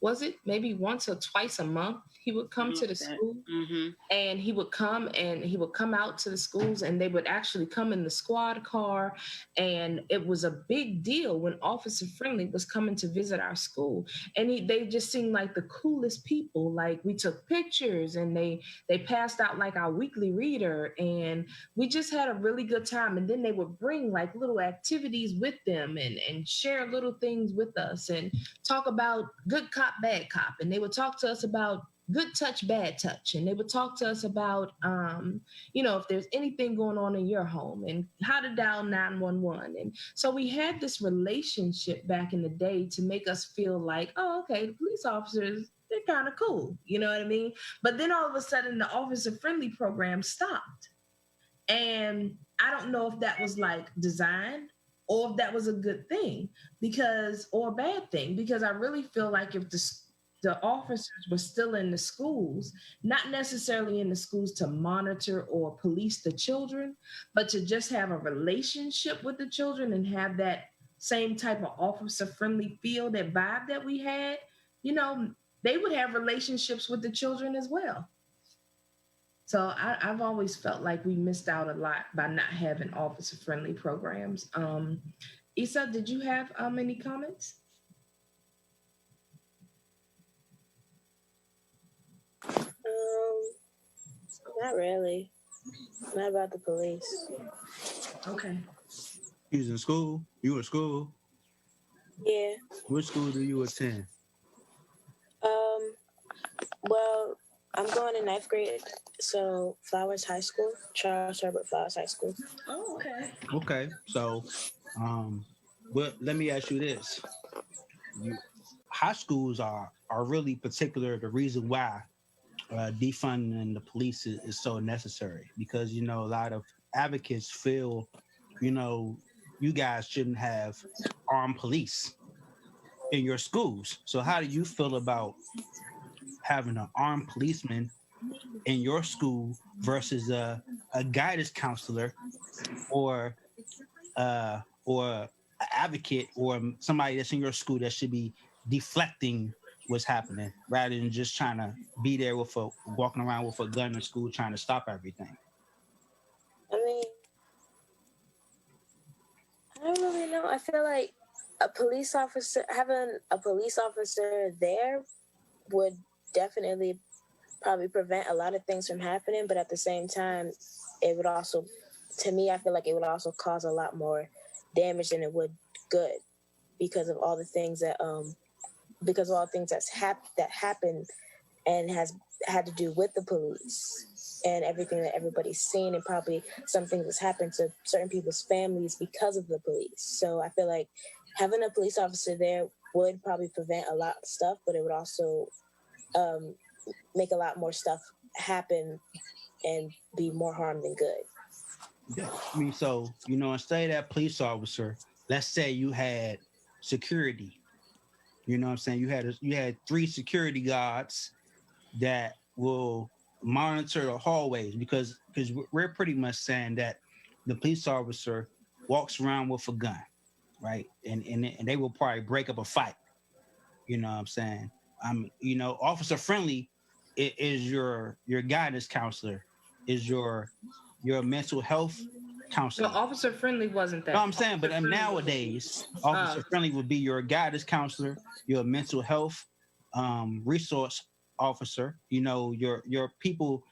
Was it maybe once or twice a month? He would come to the school, and he would come out to the schools, and they would actually come in the squad car. And it was a big deal when Officer Friendly was coming to visit our school. And they just seemed like the coolest people. Like, we took pictures, and they passed out like our weekly reader, and we just had a really good time. And then they would bring like little activities with them and share little things with us and talk about good cop, bad cop. And they would talk to us about good touch, bad touch. And they would talk to us about, if there's anything going on in your home and how to dial 911. And so we had this relationship back in the day to make us feel like, oh, okay, the police officers, they're kind of cool. You know what I mean? But then all of a sudden the Officer Friendly program stopped. And I don't know if that was like designed or if that was a good thing or a bad thing, because I really feel like if the officers were still in the schools, not necessarily in the schools to monitor or police the children, but to just have a relationship with the children and have that same type of officer friendly feel, that vibe that we had, they would have relationships with the children as well. So I've always felt like we missed out a lot by not having officer friendly programs. Issa, did you have any comments? Not really. Not about the police. Okay. You was in school? You were in school? Yeah. Which school do you attend? Well, I'm going to ninth grade, so Flowers High School, Charles Herbert Flowers High School. Oh, okay. Okay, so, but let me ask you this: you, high schools are really particular. The reason why defunding the police is so necessary because a lot of advocates feel, you know, you guys shouldn't have armed police in your schools. So how do you feel about having an armed policeman in your school versus a guidance counselor or an advocate or somebody that's in your school that should be deflecting what's happening rather than just trying to be there with a walking around with a gun in school trying to stop everything? I mean, I don't really know. I feel like having a police officer there would definitely probably prevent a lot of things from happening, but at the same time, it would also, to me, I feel like it would also cause a lot more damage than it would good because of all the things that that happened and has had to do with the police and everything that everybody's seen, and probably some things that's happened to certain people's families because of the police. So I feel like having a police officer there would probably prevent a lot of stuff, but it would also make a lot more stuff happen and be more harm than good. Yeah. I mean, so, instead of that police officer, let's say you had security. You know what I'm saying? You had 3 security guards that will monitor the hallways because we're pretty much saying that the police officer walks around with a gun, right? And they will probably break up a fight. You know what I'm saying? Officer friendly is your guidance counselor, is your mental health counselor. No, Officer Friendly wasn't that. No, I'm saying, but nowadays, Officer Friendly would be your guidance counselor, your mental health resource officer. Your people.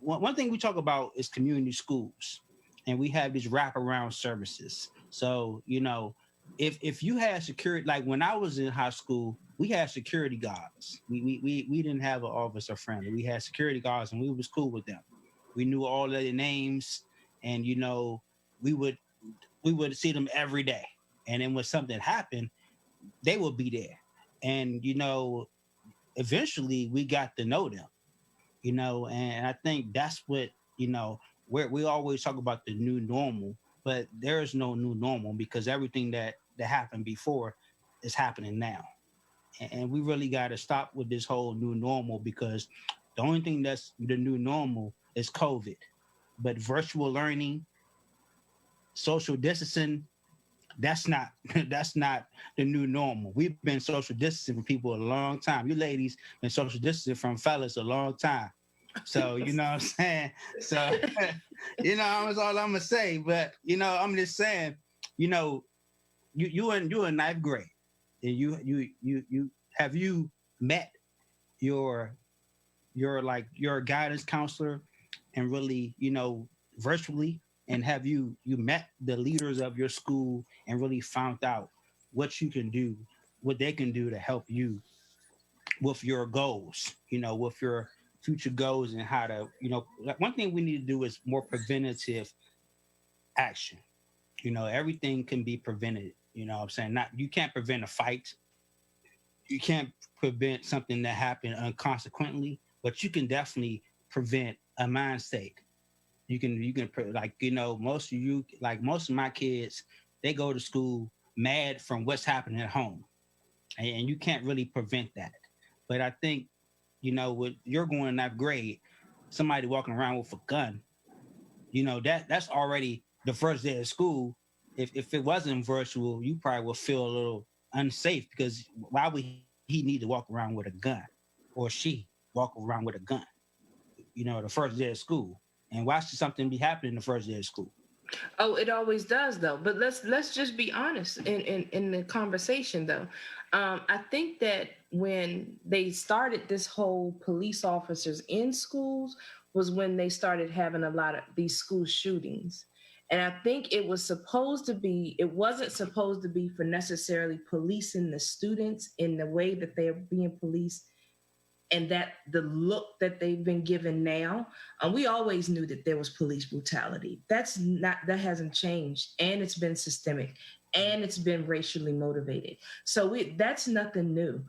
One thing we talk about is community schools, and we have these wraparound services. So if you had security, like when I was in high school, we had security guards. We didn't have an Officer Friendly. We had security guards, and we was cool with them. We knew all of their names, and we would see them every day. And then when something happened, they would be there. And eventually we got to know them. And I think that's what where we always talk about the new normal, but there is no new normal because everything that happened before is happening now. And we really got to stop with this whole new normal because the only thing that's the new normal is COVID. But virtual learning, social distancing, that's not the new normal. We've been social distancing from people a long time. You ladies been social distancing from fellas a long time. So you know what I'm saying? So that's all I'm gonna say. But I'm just saying, you in ninth grade, and you have you met your guidance counselor and really virtually, and have you met the leaders of your school and really found out what you can do, what they can do to help you with your goals, with your future goals, and how to one thing we need to do is more preventative action. Everything can be prevented. What I'm saying, not you can't prevent a fight, you can't prevent something that happened inconsequently, but you can definitely prevent a mind state. You can most of my kids, they go to school mad from what's happening at home, and you can't really prevent that. But I think when you're going in ninth grade, somebody walking around with a gun, that's already the first day of school. If it wasn't virtual, you probably would feel a little unsafe because why would he need to walk around with a gun, or she walk around with a gun? The first day of school. And why should something be happening the first day of school? Oh, it always does though. But let's just be honest in the conversation though. I think that when they started this whole police officers in schools was when they started having a lot of these school shootings. And I think it wasn't supposed to be for necessarily policing the students in the way that they're being policed and that the look that they've been given now, we always knew that there was police brutality. That hasn't changed, and it's been systemic, and it's been racially motivated. So that's nothing new.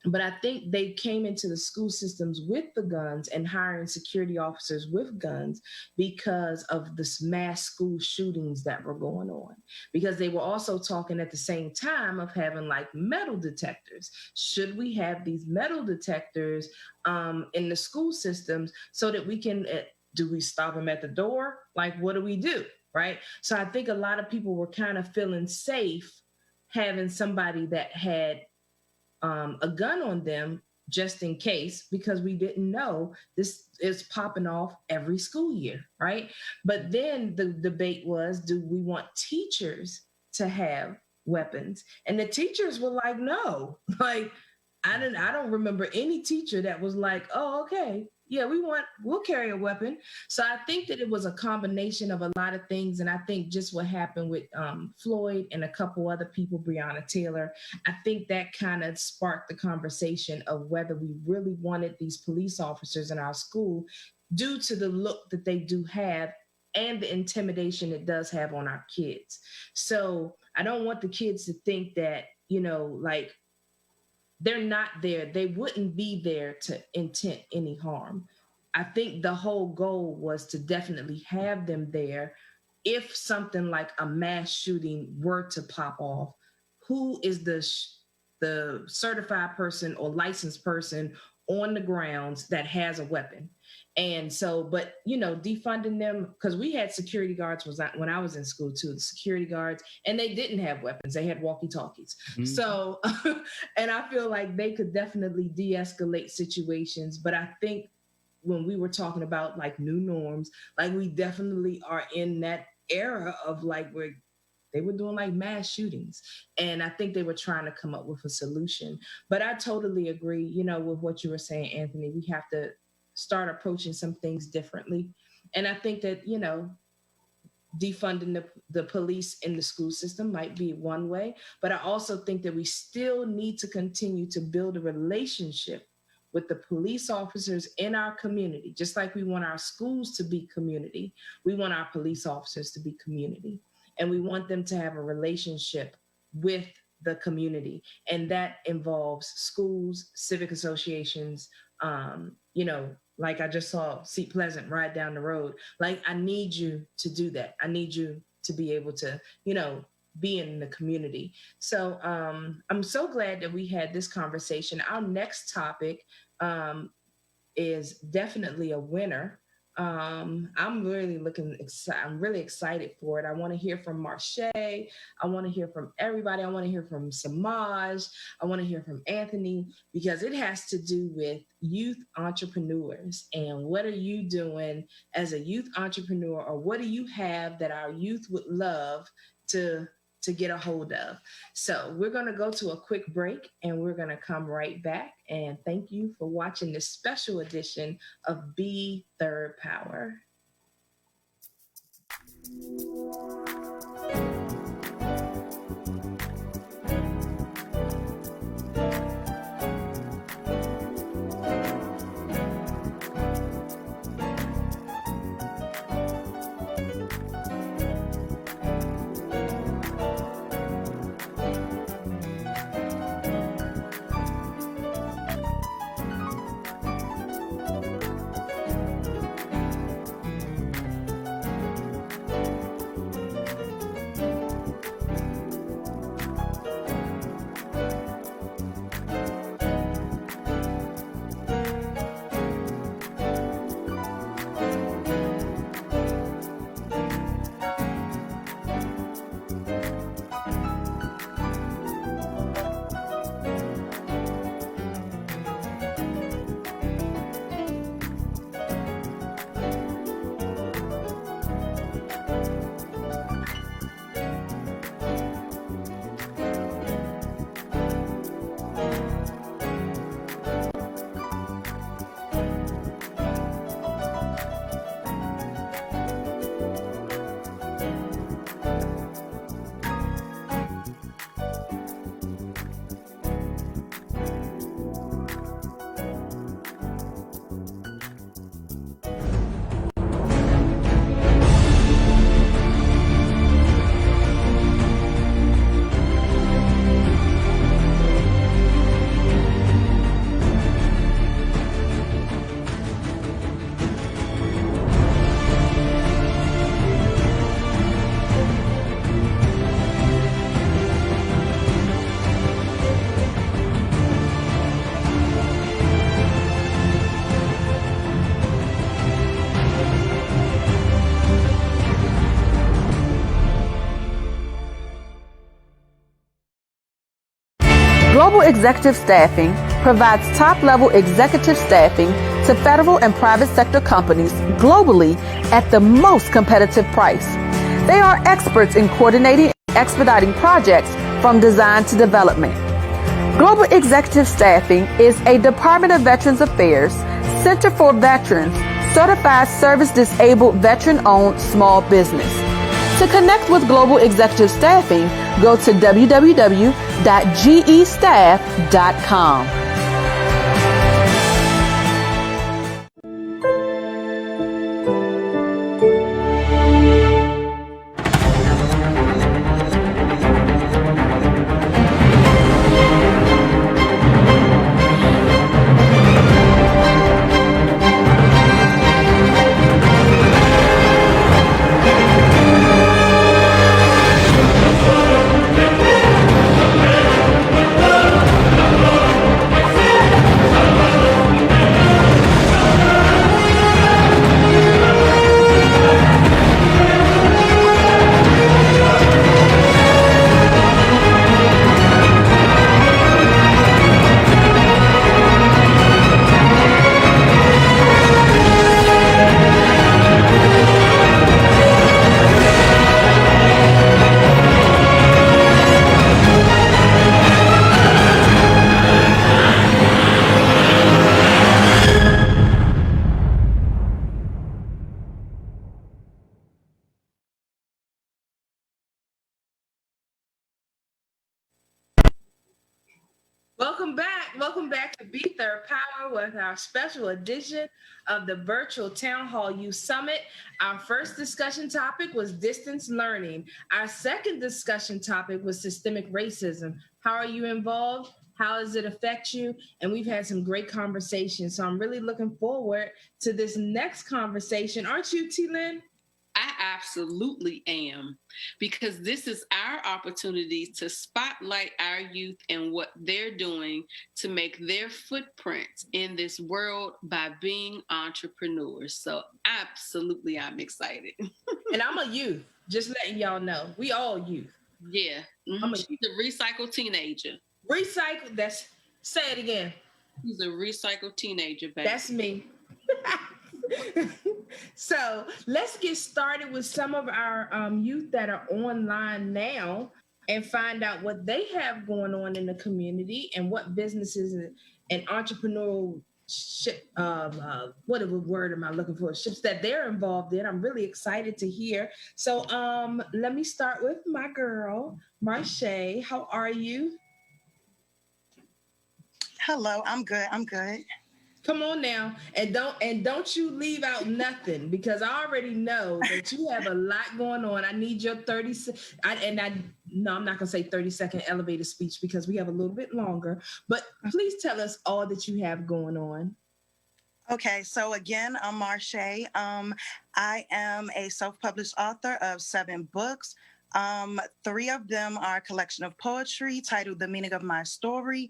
But I think they came into the school systems with the guns and hiring security officers with guns because of this mass school shootings that were going on. Because they were also talking at the same time of having like metal detectors. Should we have these metal detectors in the school systems so that we can, do we stop them at the door? Like, what do we do? Right? So I think a lot of people were kind of feeling safe having somebody that had a gun on them just in case, because we didn't know this is popping off every school year, right? But then the debate was, do we want teachers to have weapons? And the teachers were like, no. Like, I don't remember any teacher that was like, oh, okay, yeah, we'll carry a weapon. So I think that it was a combination of a lot of things. And I think just what happened with Floyd and a couple other people, Breonna Taylor, I think that kind of sparked the conversation of whether we really wanted these police officers in our school due to the look that they do have and the intimidation it does have on our kids. So I don't want the kids to think that, like, they're not there. They wouldn't be there to intent any harm. I think the whole goal was to definitely have them there. If something like a mass shooting were to pop off, who is the certified person or licensed person on the grounds that has a weapon? And so, but, defunding them, because we had security guards when I was in school too, the security guards, and they didn't have weapons. They had walkie-talkies. Mm-hmm. So, and I feel like they could definitely de-escalate situations. But I think when we were talking about like new norms, like we definitely are in that era of like where they were doing like mass shootings. And I think they were trying to come up with a solution. But I totally agree, with what you were saying, Anthony. We have to start approaching some things differently. And I think that, defunding the police in the school system might be one way. But I also think that we still need to continue to build a relationship with the police officers in our community. Just like we want our schools to be community, we want our police officers to be community. And we want them to have a relationship with the community. And that involves schools, civic associations, like I just saw Seat Pleasant right down the road. Like, I need you to do that. I need you to be able to, be in the community. So I'm so glad that we had this conversation. Our next topic is definitely a winner. I'm really excited for it. I want to hear from Marche. I want to hear from everybody. I want to hear from Samaj. I want to hear from Anthony, because it has to do with youth entrepreneurs and what are you doing as a youth entrepreneur, or what do you have that our youth would love to get a hold of. So we're going to go to a quick break and we're going to come right back. And thank you for watching this special edition of B3rdPower. Global Executive Staffing provides top-level executive staffing to federal and private sector companies globally at the most competitive price. They are experts in coordinating and expediting projects from design to development. Global Executive Staffing is a Department of Veterans Affairs, Center for Veterans, certified service-disabled veteran-owned small business. To connect with Global Executive Staffing, go to www.gestaff.com. Welcome back to B3rdPower with our special edition of the virtual Town Hall Youth Summit. Our first discussion topic was distance learning. Our second discussion topic was systemic racism. How are you involved? How does it affect you? And we've had some great conversations. So I'm really looking forward to this next conversation. Aren't you, T-Lynn? I absolutely am, because this is our opportunity to spotlight our youth and what they're doing to make their footprints in this world by being entrepreneurs. So absolutely, I'm excited. And I'm a youth, just letting y'all know. We all youth. Yeah. Mm-hmm. She's a recycled teenager. Say it again. She's a recycled teenager, baby. That's me. So let's get started with some of our youth that are online now and find out what they have going on in the community and what businesses and entrepreneurial whatever word am I looking for? Ships that they're involved in. I'm really excited to hear. So let me start with my girl, Marche. How are you? Hello, I'm good. Come on now, and don't you leave out nothing, because I already know that you have a lot going on. I need your 30. No, I'm not gonna say 30-second elevator speech because we have a little bit longer. But please tell us all that you have going on. Okay, so again, I'm Marche. I am a self-published author of 7 books. 3 of them are a collection of poetry titled The Meaning of My Story.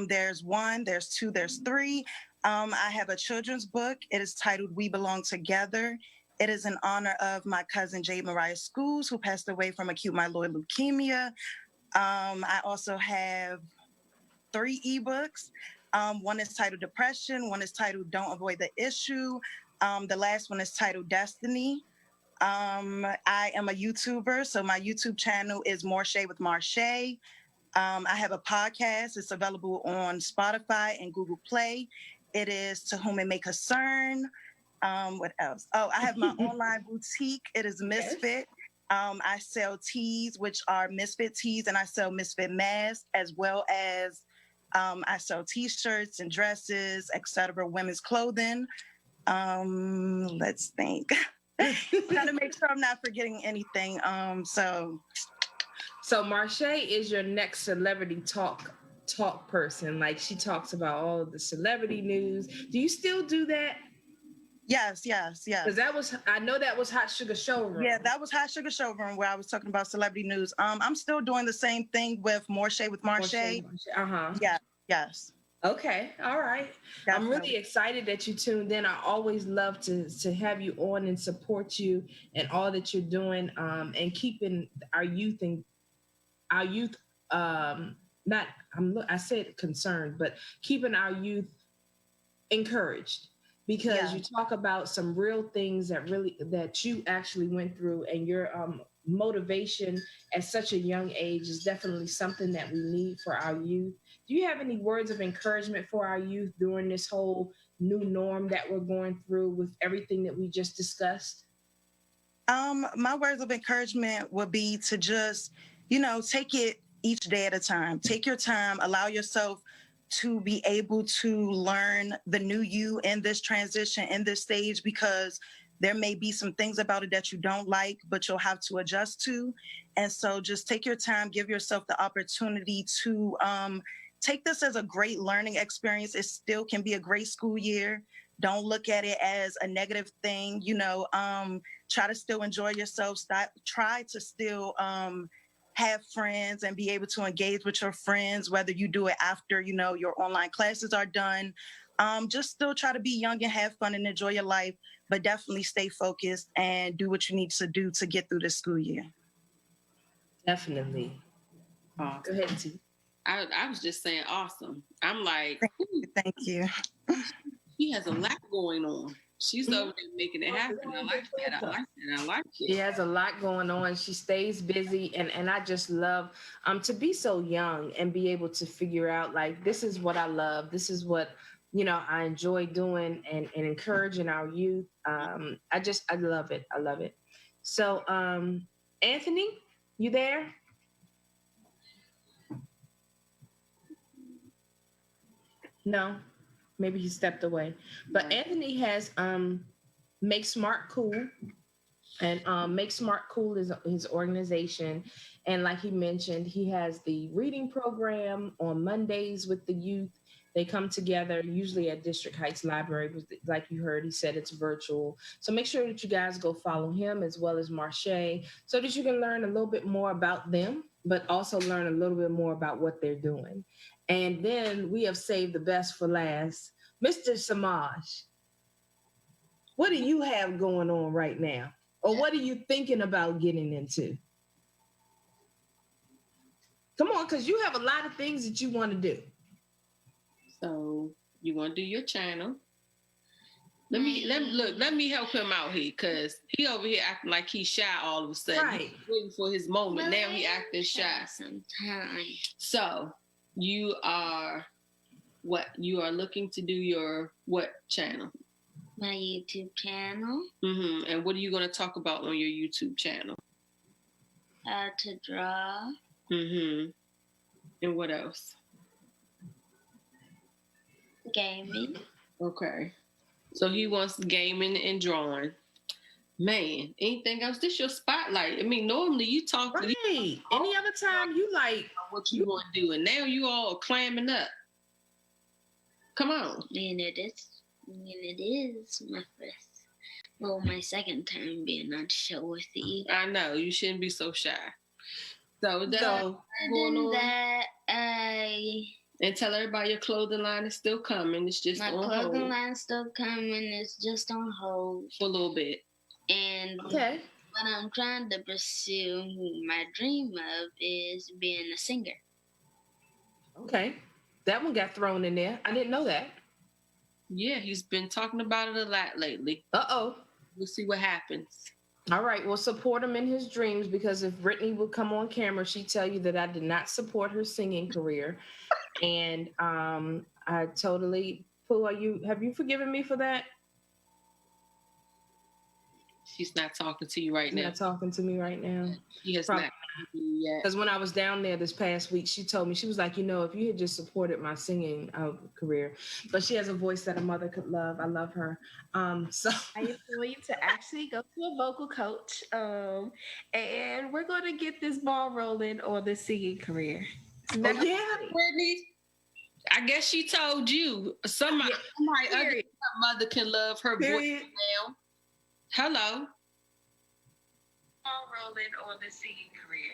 There's 1, there's 2, there's 3. I have a children's book. It is titled We Belong Together. It is in honor of my cousin Jade Mariah Schools, who passed away from acute myeloid leukemia. I also have 3 ebooks. 1 is titled Depression. 1 is titled Don't Avoid the Issue. The last one is titled Destiny. I am a YouTuber, so my YouTube channel is Marche with Marche. I have a podcast. It's available on Spotify and Google Play. It is To Whom It May Concern. What else? Oh, I have my online boutique. It is Misfit. I sell tees, which are Misfit tees, and I sell Misfit masks, as well as I sell T-shirts and dresses, etc., women's clothing. Let's think. Trying to make sure I'm not forgetting anything. So Marche is your next celebrity talk person. Like, she talks about all of the celebrity news. Do you still do that? Yes. Because I know that was Hot Sugar Showroom. Yeah, that was Hot Sugar Showroom, where I was talking about celebrity news. I'm still doing the same thing with Marche with Marche. Uh-huh. Yeah, yes. Okay, all right. Definitely. I'm really excited that you tuned in. I always love to have you on and support you and all that you're doing, and keeping our youth I said concerned, but keeping our youth encouraged, because you talk about some real things that you actually went through, and your motivation at such a young age is definitely something that we need for our youth. Do you have any words of encouragement for our youth during this whole new norm that we're going through with everything that we just discussed? My words of encouragement would be to just, take it each day at a time. Take your time, allow yourself to be able to learn the new you in this transition, in this stage, because there may be some things about it that you don't like, but you'll have to adjust to. And so just take your time, give yourself the opportunity to take this as a great learning experience. It still can be a great school year. Don't look at it as a negative thing, try to still enjoy yourself. Try to still have friends and be able to engage with your friends, whether you do it after, your online classes are done. Just still try to be young and have fun and enjoy your life, but definitely stay focused and do what you need to do to get through this school year. Definitely. Go ahead, T. I was just saying awesome. I'm like, thank you. She has a lot going on. She's over there making it happen. I like that. I like it. She has a lot going on. She stays busy, and I just love to be so young and be able to figure out, like, this is what I love. This is what I enjoy doing, and encouraging our youth. I love it. I love it. So, Anthony, you there? No. Maybe he stepped away. But Anthony has Make Smart Cool. And Make Smart Cool is his organization. And like he mentioned, he has the reading program on Mondays with the youth. They come together usually at District Heights Library. Like you heard, he said it's virtual. So make sure that you guys go follow him as well as Marche, so that you can learn a little bit more about them, but also learn a little bit more about what they're doing. And then we have saved the best for last. Mr. Samaj, what do you have going on right now? Or what are you thinking about getting into? Come on, because you have a lot of things that you want to do. So you want to do your channel. Let me help him out here, because he over here acting like he's shy all of a sudden. Right. He's waiting for his moment. Now he acting shy. Sometimes. So you are looking to do your what channel? My YouTube channel. Mm-hmm. And what are you going to talk about on your YouTube channel? How to draw. Mm-hmm. And what else? Gaming. Okay. So he wants gaming and drawing. Man, anything else? This your spotlight. I mean, normally you talk to Any other time you like what you want to do, and now you all clamming up. Come on. And it is my second time being on the show with you. I know, you shouldn't be so shy. So And tell everybody your clothing line is still coming. It's just my on clothing hold. line still coming. It's just on hold For a little bit. And okay. what I'm trying to pursue, my dream of, is being a singer. Okay. That one got thrown in there. I didn't know that. Yeah, he's been talking about it a lot lately. Uh-oh. We'll see what happens. All right. Well, support him in his dreams, because if Brittany would come on camera, she'd tell you that I did not support her singing career. And I totally, Pooh, have you forgiven me for that? She's not talking to you right now. Not talking to me right now. She has not. Because when I was down there this past week, she told me, she was like, if you had just supported my singing career. But she has a voice that a mother could love. I love her. So I implore you to actually go to a vocal coach, and we're going to get this ball rolling on the singing career. Brittany, I guess she told you. Somebody other than her mother can love her voice now. Hello. Rolling on the singing career.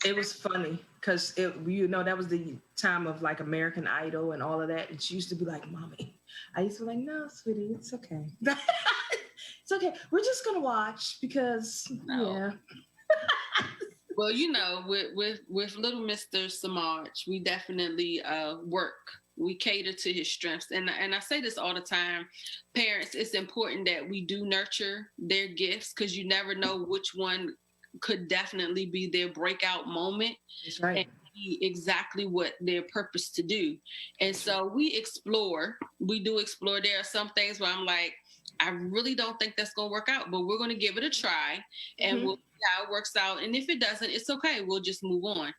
it was funny because that was the time of like American Idol and all of that. And she used to be like, "Mommy," I used to be like, "No, sweetie, it's okay. It's okay. We're just gonna watch because yeah." Well, with little Mr. Samaj, we definitely work. We cater to his strengths, and I say this all the time. Parents, it's important that we do nurture their gifts because you never know which one could definitely be their breakout moment. That's right. And be exactly what their purpose to do. And so we do explore. There are some things where I'm like, I really don't think that's going to work out, but we're going to give it a try and we'll see how it works out. And if it doesn't, it's okay. We'll just move on.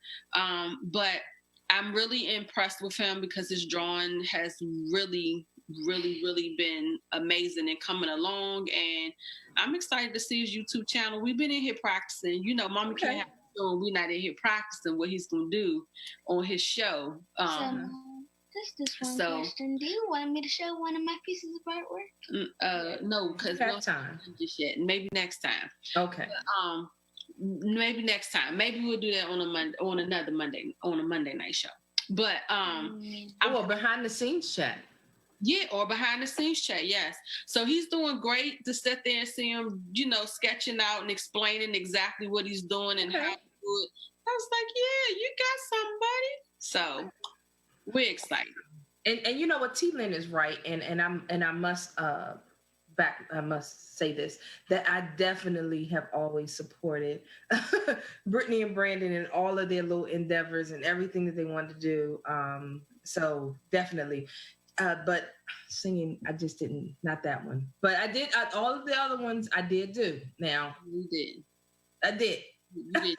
But I'm really impressed with him because his drawing has really, really, really been amazing and coming along. And I'm excited to see his YouTube channel. We've been in here practicing. Mommy can't have we're not in here practicing what he's going to do on his show. Just one question. Do you want me to show one of my pieces of artwork? No, because no time just yet. Maybe next time. Okay. But, maybe next time. Maybe we'll do that on a Monday night show. But behind the scenes chat. Yeah, or behind the scenes chat, yes. So he's doing great to sit there and see him, sketching out and explaining exactly what he's doing and how to do it. I was like, yeah, you got somebody. So we're excited. And you know what, T. Lynn is right, and I must say this, that I definitely have always supported Brittany and Brandon in all of their little endeavors and everything that they wanted to do. So definitely. But singing, I just didn't, not that one. But I did, all of the other ones I did do. Now. You did. I did. You did.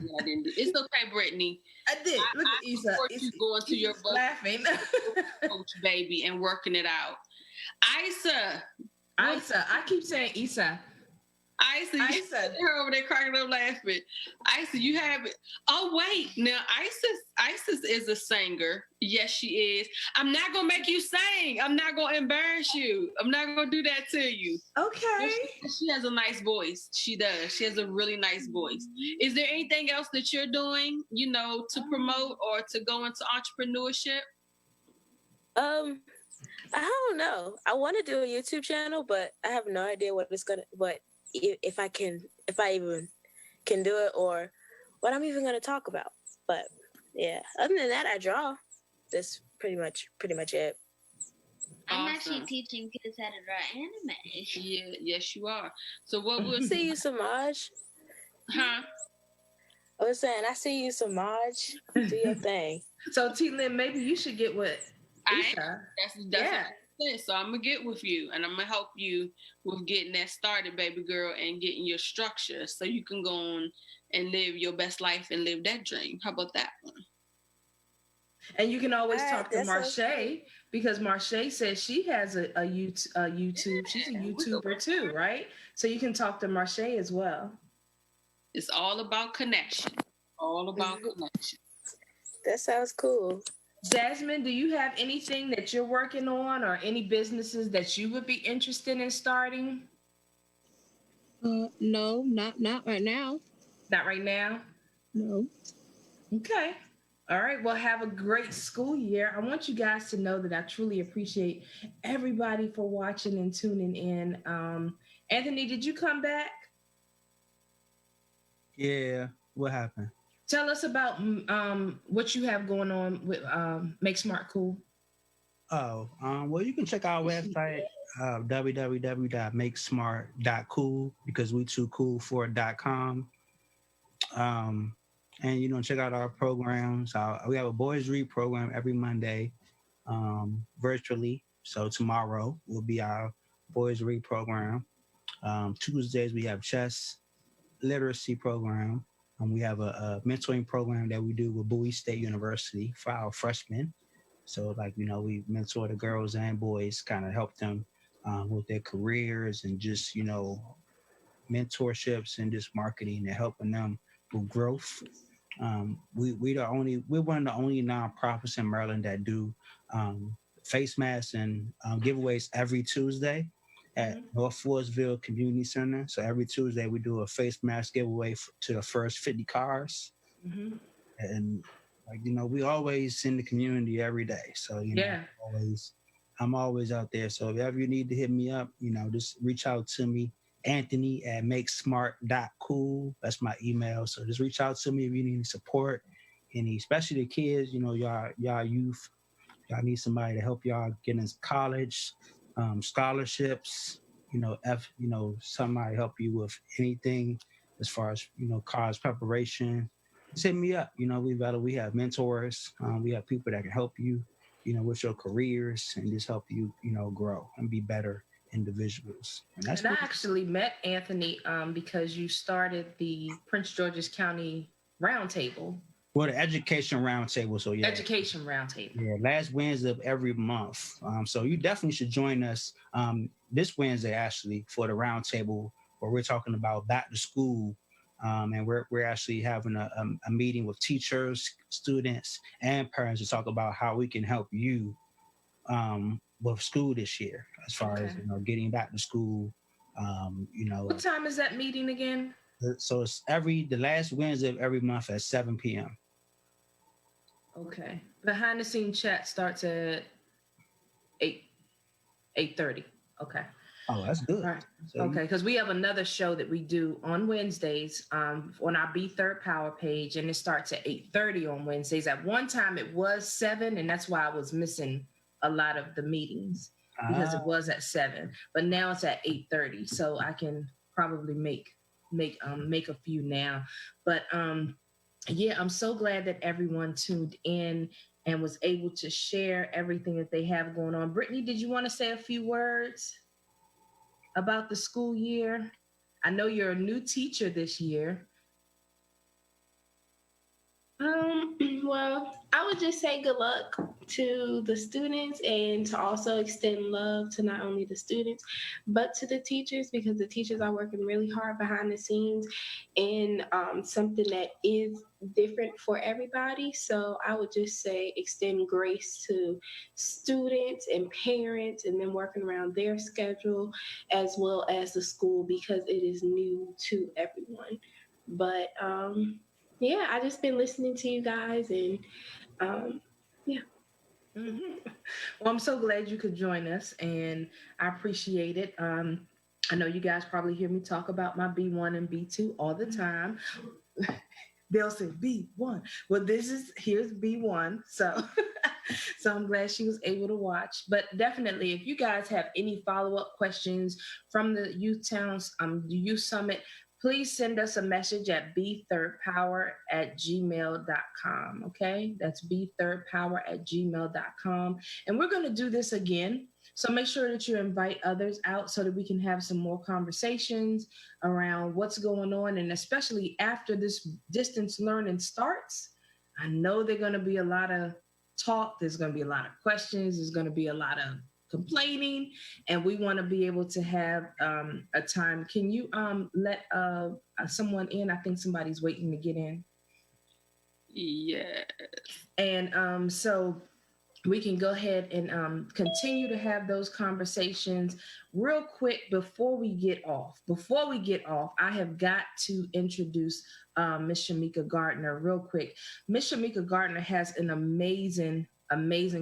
Yeah, I didn't do. It's okay, Brittany. I did. Look at Issa. You going to your laughing coach, baby, and working it out. Isa, I keep saying Issa. Isa, her over there cracking up laughing. Isa, you have it. Oh wait, now Isis is a singer. Yes, she is. I'm not gonna make you sing. I'm not gonna embarrass you. I'm not gonna do that to you. Okay. She has a nice voice. She does. She has a really nice voice. Is there anything else that you're doing, to promote or to go into entrepreneurship? I don't know. I want to do a YouTube channel, but I have no idea if I even can do it or what I'm even going to talk about. But yeah, other than that, I draw. That's pretty much it. I'm actually teaching kids how to draw anime. Yeah, yes, you are. So what would see you, Samaj? Huh? I was saying, I see you, Samaj. Do your thing. So T. Lynn, maybe you should get with Isha. That's so I'm gonna get with you and I'm gonna help you with getting that started, baby girl, and getting your structure so you can go on and live your best life and live that dream. How about that one? And you can always talk to Marche because Marche says she has a YouTube. She's a YouTuber too, right? So you can talk to Marche as well. It's all about connection. All about connection. That sounds cool. Jasmine, do you have anything that you're working on or any businesses that you would be interested in starting? No, not right now. Not right now? No. Okay. All right. Well, have a great school year. I want you guys to know that I truly appreciate everybody for watching and tuning in. Anthony, did you come back? Yeah. What happened? Tell us about what you have going on with Make Smart Cool. Oh, well, you can check our website, www.makesmart.cool, because we too cool for it.com. And, check out our programs. We have a Boys Read program every Monday virtually. So tomorrow will be our Boys Read program. Tuesdays, we have chess literacy program. We have a mentoring program that we do with Bowie State University for our freshmen. So, we mentor the girls and boys, kind of help them with their careers and just, mentorships and just marketing and helping them with growth. We're one of the only nonprofits in Maryland that do face masks and giveaways every Tuesday at North Forestville Community Center. So every Tuesday we do a face mask giveaway to the first 50 cars. Mm-hmm. And we always in the community every day. So I'm always out there. So if ever you need to hit me up, just reach out to me Anthony@makesmart.cool. That's my email. So just reach out to me if you need any support, especially the kids, y'all youth. Y'all need somebody to help y'all get into college, scholarships, somebody help you with anything as far as, college preparation. Just hit me up. We have mentors. We have people that can help you, with your careers and just help you, grow and be better individuals. And I actually met Anthony because you started the Prince George's County Roundtable. Well, the education roundtable. So yeah, education roundtable. Yeah, last Wednesday of every month. So you definitely should join us this Wednesday actually for the roundtable where we're talking about back to school, and we're actually having a meeting with teachers, students, and parents to talk about how we can help you with school this year as far as getting back to school. What time is that meeting again? So it's the last Wednesday of every month at 7 p.m. Okay. Behind the scene chat starts at 8:30. Okay. Oh, that's good. All right. Okay, because we have another show that we do on Wednesdays on our B3rdPower page, and it starts at 8:30 on Wednesdays. At one time it was 7, and that's why I was missing a lot of the meetings because it was at 7, but now it's at 8:30. So I can probably make a few now. But yeah, I'm so glad that everyone tuned in and was able to share everything that they have going on. Brittany, did you want to say a few words about the school year? I know you're a new teacher this year. Well, I would just say good luck to the students and to also extend love to not only the students, but to the teachers, because the teachers are working really hard behind the scenes in something that is different for everybody. So I would just say extend grace to students and parents and then working around their schedule as well as the school because it is new to everyone. But yeah, I just been listening to you guys and yeah. Mm-hmm. Well, I'm so glad you could join us and I appreciate it. I know you guys probably hear me talk about my B1 and B2 all the time. They'll say B1. Well, here's B1. So I'm glad she was able to watch. But definitely, if you guys have any follow-up questions from the Youth Towns, the Youth Summit, please send us a message at B3rdPower@gmail.com. Okay, that's B3rdPower@gmail.com. And we're going to do this again. So make sure that you invite others out so that we can have some more conversations around what's going on. And especially after this distance learning starts, I know there's going to be a lot of talk. There's going to be a lot of questions. There's going to be a lot of complaining, and we want to be able to have a time. Can you let someone in? I think somebody's waiting to get in. Yeah. And so we can go ahead and continue to have those conversations real quick before we get off. I have got to introduce Miss Shamika Gardner real quick. Miss Shamika Gardner has an amazing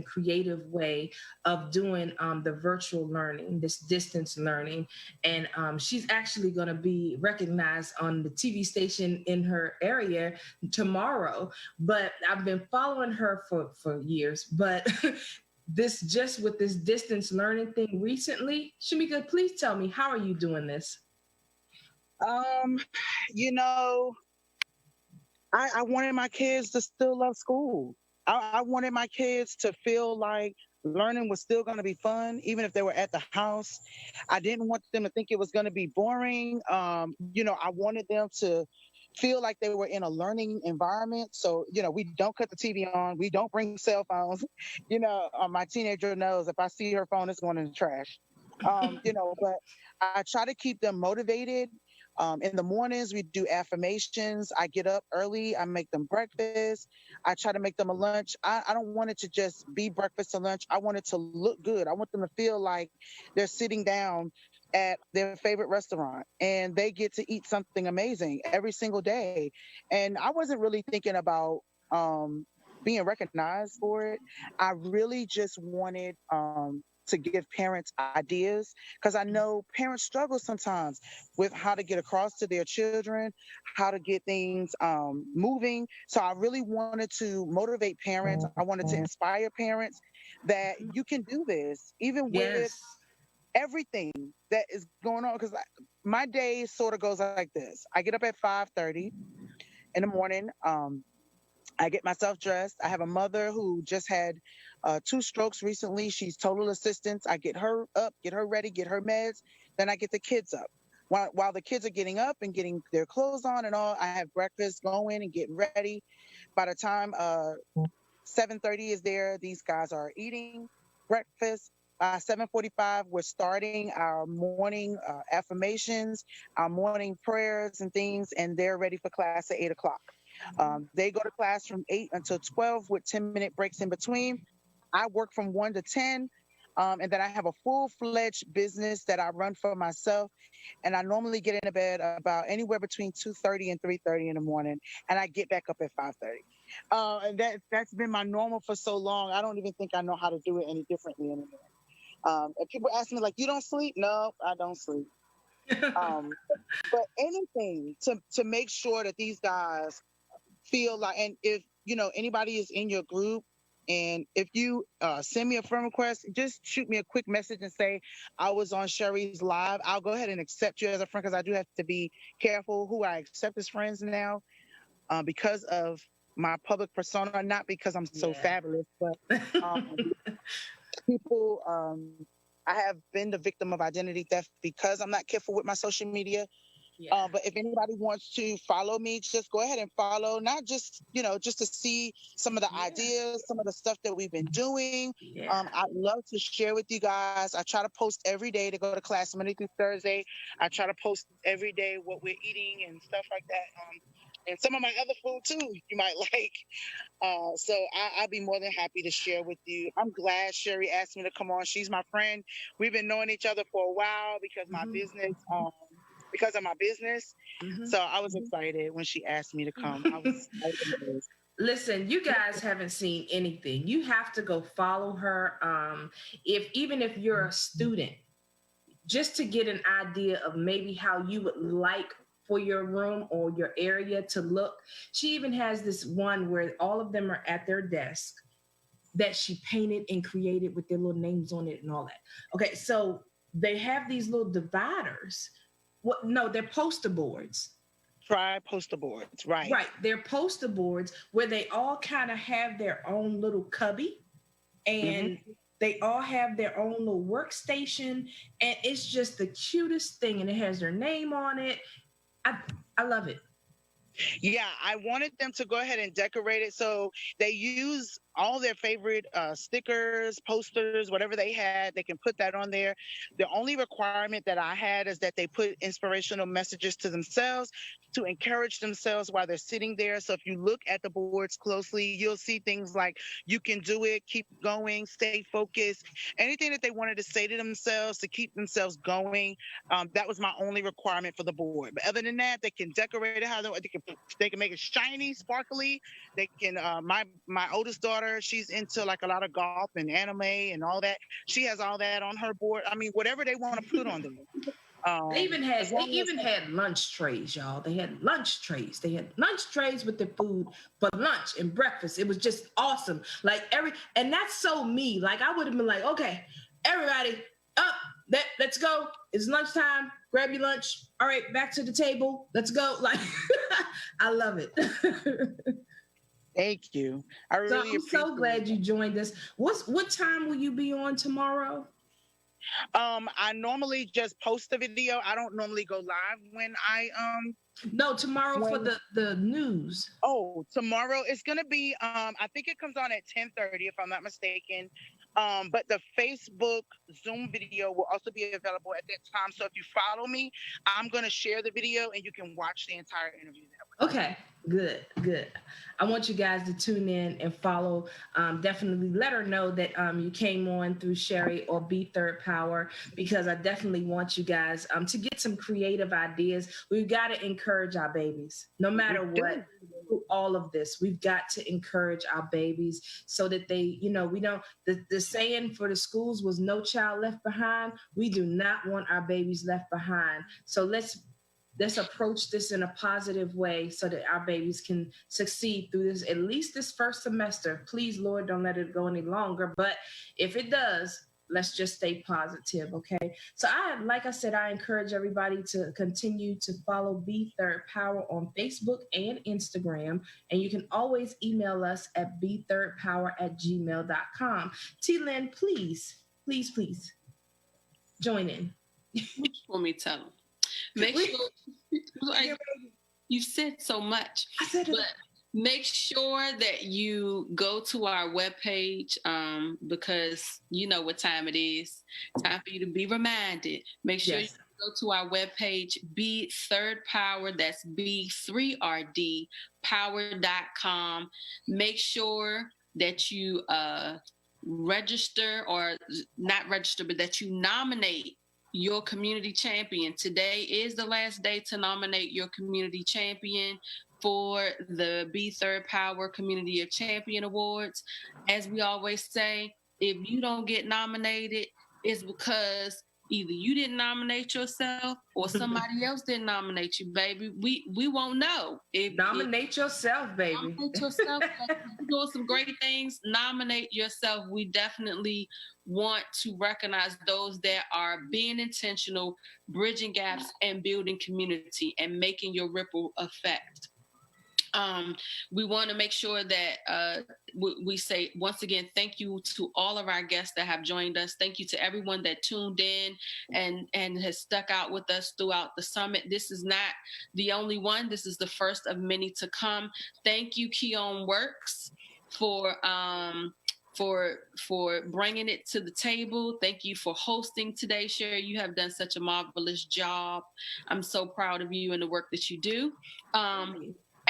creative way of doing the virtual learning, this distance learning. And she's actually going to be recognized on the TV station in her area tomorrow. But I've been following her for years. But with this distance learning thing recently, Shamika, please tell me, how are you doing this? I wanted my kids to still love school. I wanted my kids to feel like learning was still going to be fun, even if they were at the house. I didn't want them to think it was going to be boring. I wanted them to feel like they were in a learning environment. So, we don't cut the TV on. We don't bring cell phones. My teenager knows if I see her phone, it's going in the trash. But I try to keep them motivated. In the mornings, we do affirmations. I get up early. I make them breakfast. I try to make them a lunch. I don't want it to just be breakfast and lunch. I want it to look good. I want them to feel like they're sitting down at their favorite restaurant and they get to eat something amazing every single day. And I wasn't really thinking about being recognized for it. I really just wanted to give parents ideas, because I know parents struggle sometimes with how to get across to their children, how to get things moving. So I really wanted to motivate parents. I wanted to inspire parents that you can do this, even with Yes. everything that is going on. Because my day sort of goes like this: I get up at 5:30 in the morning. I get myself dressed. I have a mother who just had 2 strokes recently. She's total assistance. I get her up, get her ready, get her meds. Then I get the kids up. While the kids are getting up and getting their clothes on and all, I have breakfast, go in and get ready. By the time 7:30 is there, these guys are eating breakfast. 7:45, we're starting our morning affirmations, our morning prayers and things, and they're ready for class at 8 o'clock. They go to class from 8 until 12 with 10-minute breaks in between. I work from 1 to 10. And then I have a full-fledged business that I run for myself. And I normally get into bed about anywhere between 2:30 and 3:30 in the morning. And I get back up at 5:30. And that's been my normal for so long. I don't even think I know how to do it any differently anymore. And people ask me, like, you don't sleep? No, I don't sleep. But anything to make sure that these guys feel like, and if anybody is in your group, and if you send me a friend request, just shoot me a quick message and say I was on Sherry's live. I'll go ahead and accept you as a friend, because I do have to be careful who I accept as friends now, because of my public persona, not because I'm so fabulous, but people. I have been the victim of identity theft because I'm not careful with my social media. But if anybody wants to follow me, just go ahead and follow, not just, just to see some of the ideas, some of the stuff that we've been doing. I'd love to share with you guys. I try to post every day to go to class Monday through Thursday. I try to post every day what we're eating and stuff like that. And some of my other food too, you might like. So I'll be more than happy to share with you. I'm glad Sherry asked me to come on. She's my friend. We've been knowing each other for a while because because of my business. So I was excited when she asked me to come. I was excited. Listen, you guys haven't seen anything. You have to go follow her. Even if you're a student, just to get an idea of maybe how you would like for your room or your area to look. She even has this one where all of them are at their desk that she painted and created with their little names on it and all that. Okay, so they have these little dividers. No, they're poster boards. Try poster boards, right? Right, they're poster boards where they all kind of have their own little cubby, and they all have their own little workstation, and it's just the cutest thing, and it has their name on it. I love it. Yeah, I wanted them to go ahead and decorate it. So they use all their favorite stickers, posters, whatever they had. They can put that on there. The only requirement that I had is that they put inspirational messages to themselves to encourage themselves while they're sitting there. So if you look at the boards closely, you'll see things like, you can do it, keep going, stay focused, anything that they wanted to say to themselves to keep themselves going. That was my only requirement for the board. But other than that, they can decorate it how they can make it shiny, sparkly. They can, my oldest daughter, she's into like a lot of golf and anime and all that. She has all that on her board. I mean, whatever they want to put on there. They even had lunch trays, y'all. They had lunch trays. They had lunch trays with their food for lunch and breakfast. It was just awesome. And that's so me. Like, I would have been like, okay, everybody up, let's go. It's lunchtime. Grab your lunch. All right, back to the table. Let's go. Like, I love it. Thank you. I'm so glad you joined us. What time will you be on tomorrow? I normally just post the video. I don't normally go live when I No, tomorrow for the news. Oh, tomorrow it's gonna be I think it comes on at 10:30 if I'm not mistaken. But the Facebook Zoom video will also be available at that time. So if you follow me, I'm gonna share the video and you can watch the entire interview that way. Okay, good, good. I want you guys to tune in and follow. Definitely let her know that you came on through Sherry or B3rdPower, because I definitely want you guys to get some creative ideas. We've got to encourage our babies, no matter what. Through all of this, we've got to encourage our babies so that they, we don't. The saying for the schools was "No child left behind." We do not want our babies left behind. So let's approach this in a positive way so that our babies can succeed through this, at least this first semester. Please, Lord, don't let it go any longer. But if it does, let's just stay positive. Okay. So like I said, I encourage everybody to continue to follow B3rdPower on Facebook and Instagram. And you can always email us at b3rdpower@gmail.com. T-Lynn, please join in. Want me to tell them? Make sure, like, you said so much, I said it. But make sure that you go to our webpage, because you know what time it is. Time for you to be reminded. Make sure you go to our webpage, B3rdPower. That's B3rdPower.com. Make sure that you register, or not register, but that you nominate your community champion. Today is the last day to nominate your community champion for the B3rdPower Community of Champion Awards. As we always say, if you don't get nominated, it's because either you didn't nominate yourself or somebody else didn't nominate you, baby. We won't know. Nominate yourself, baby. Nominate yourself. You're doing some great things. Nominate yourself. We definitely want to recognize those that are being intentional, bridging gaps, and building community and making your ripple effect. We want to make sure that we say once again, thank you to all of our guests that have joined us. Thank you to everyone that tuned in and has stuck out with us throughout the summit. This is not the only one. This is the first of many to come. Thank you, KEOM Works, for bringing it to the table. Thank you for hosting today, Sherry. You have done such a marvelous job. I'm so proud of you and the work that you do.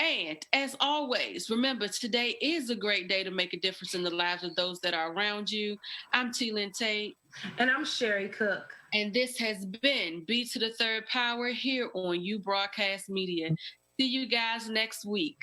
And as always, remember, today is a great day to make a difference in the lives of those that are around you. I'm T-Lynn Tate. And I'm Sherry Cook. And this has been B3rdPower here on You Broadcast Media. See you guys next week.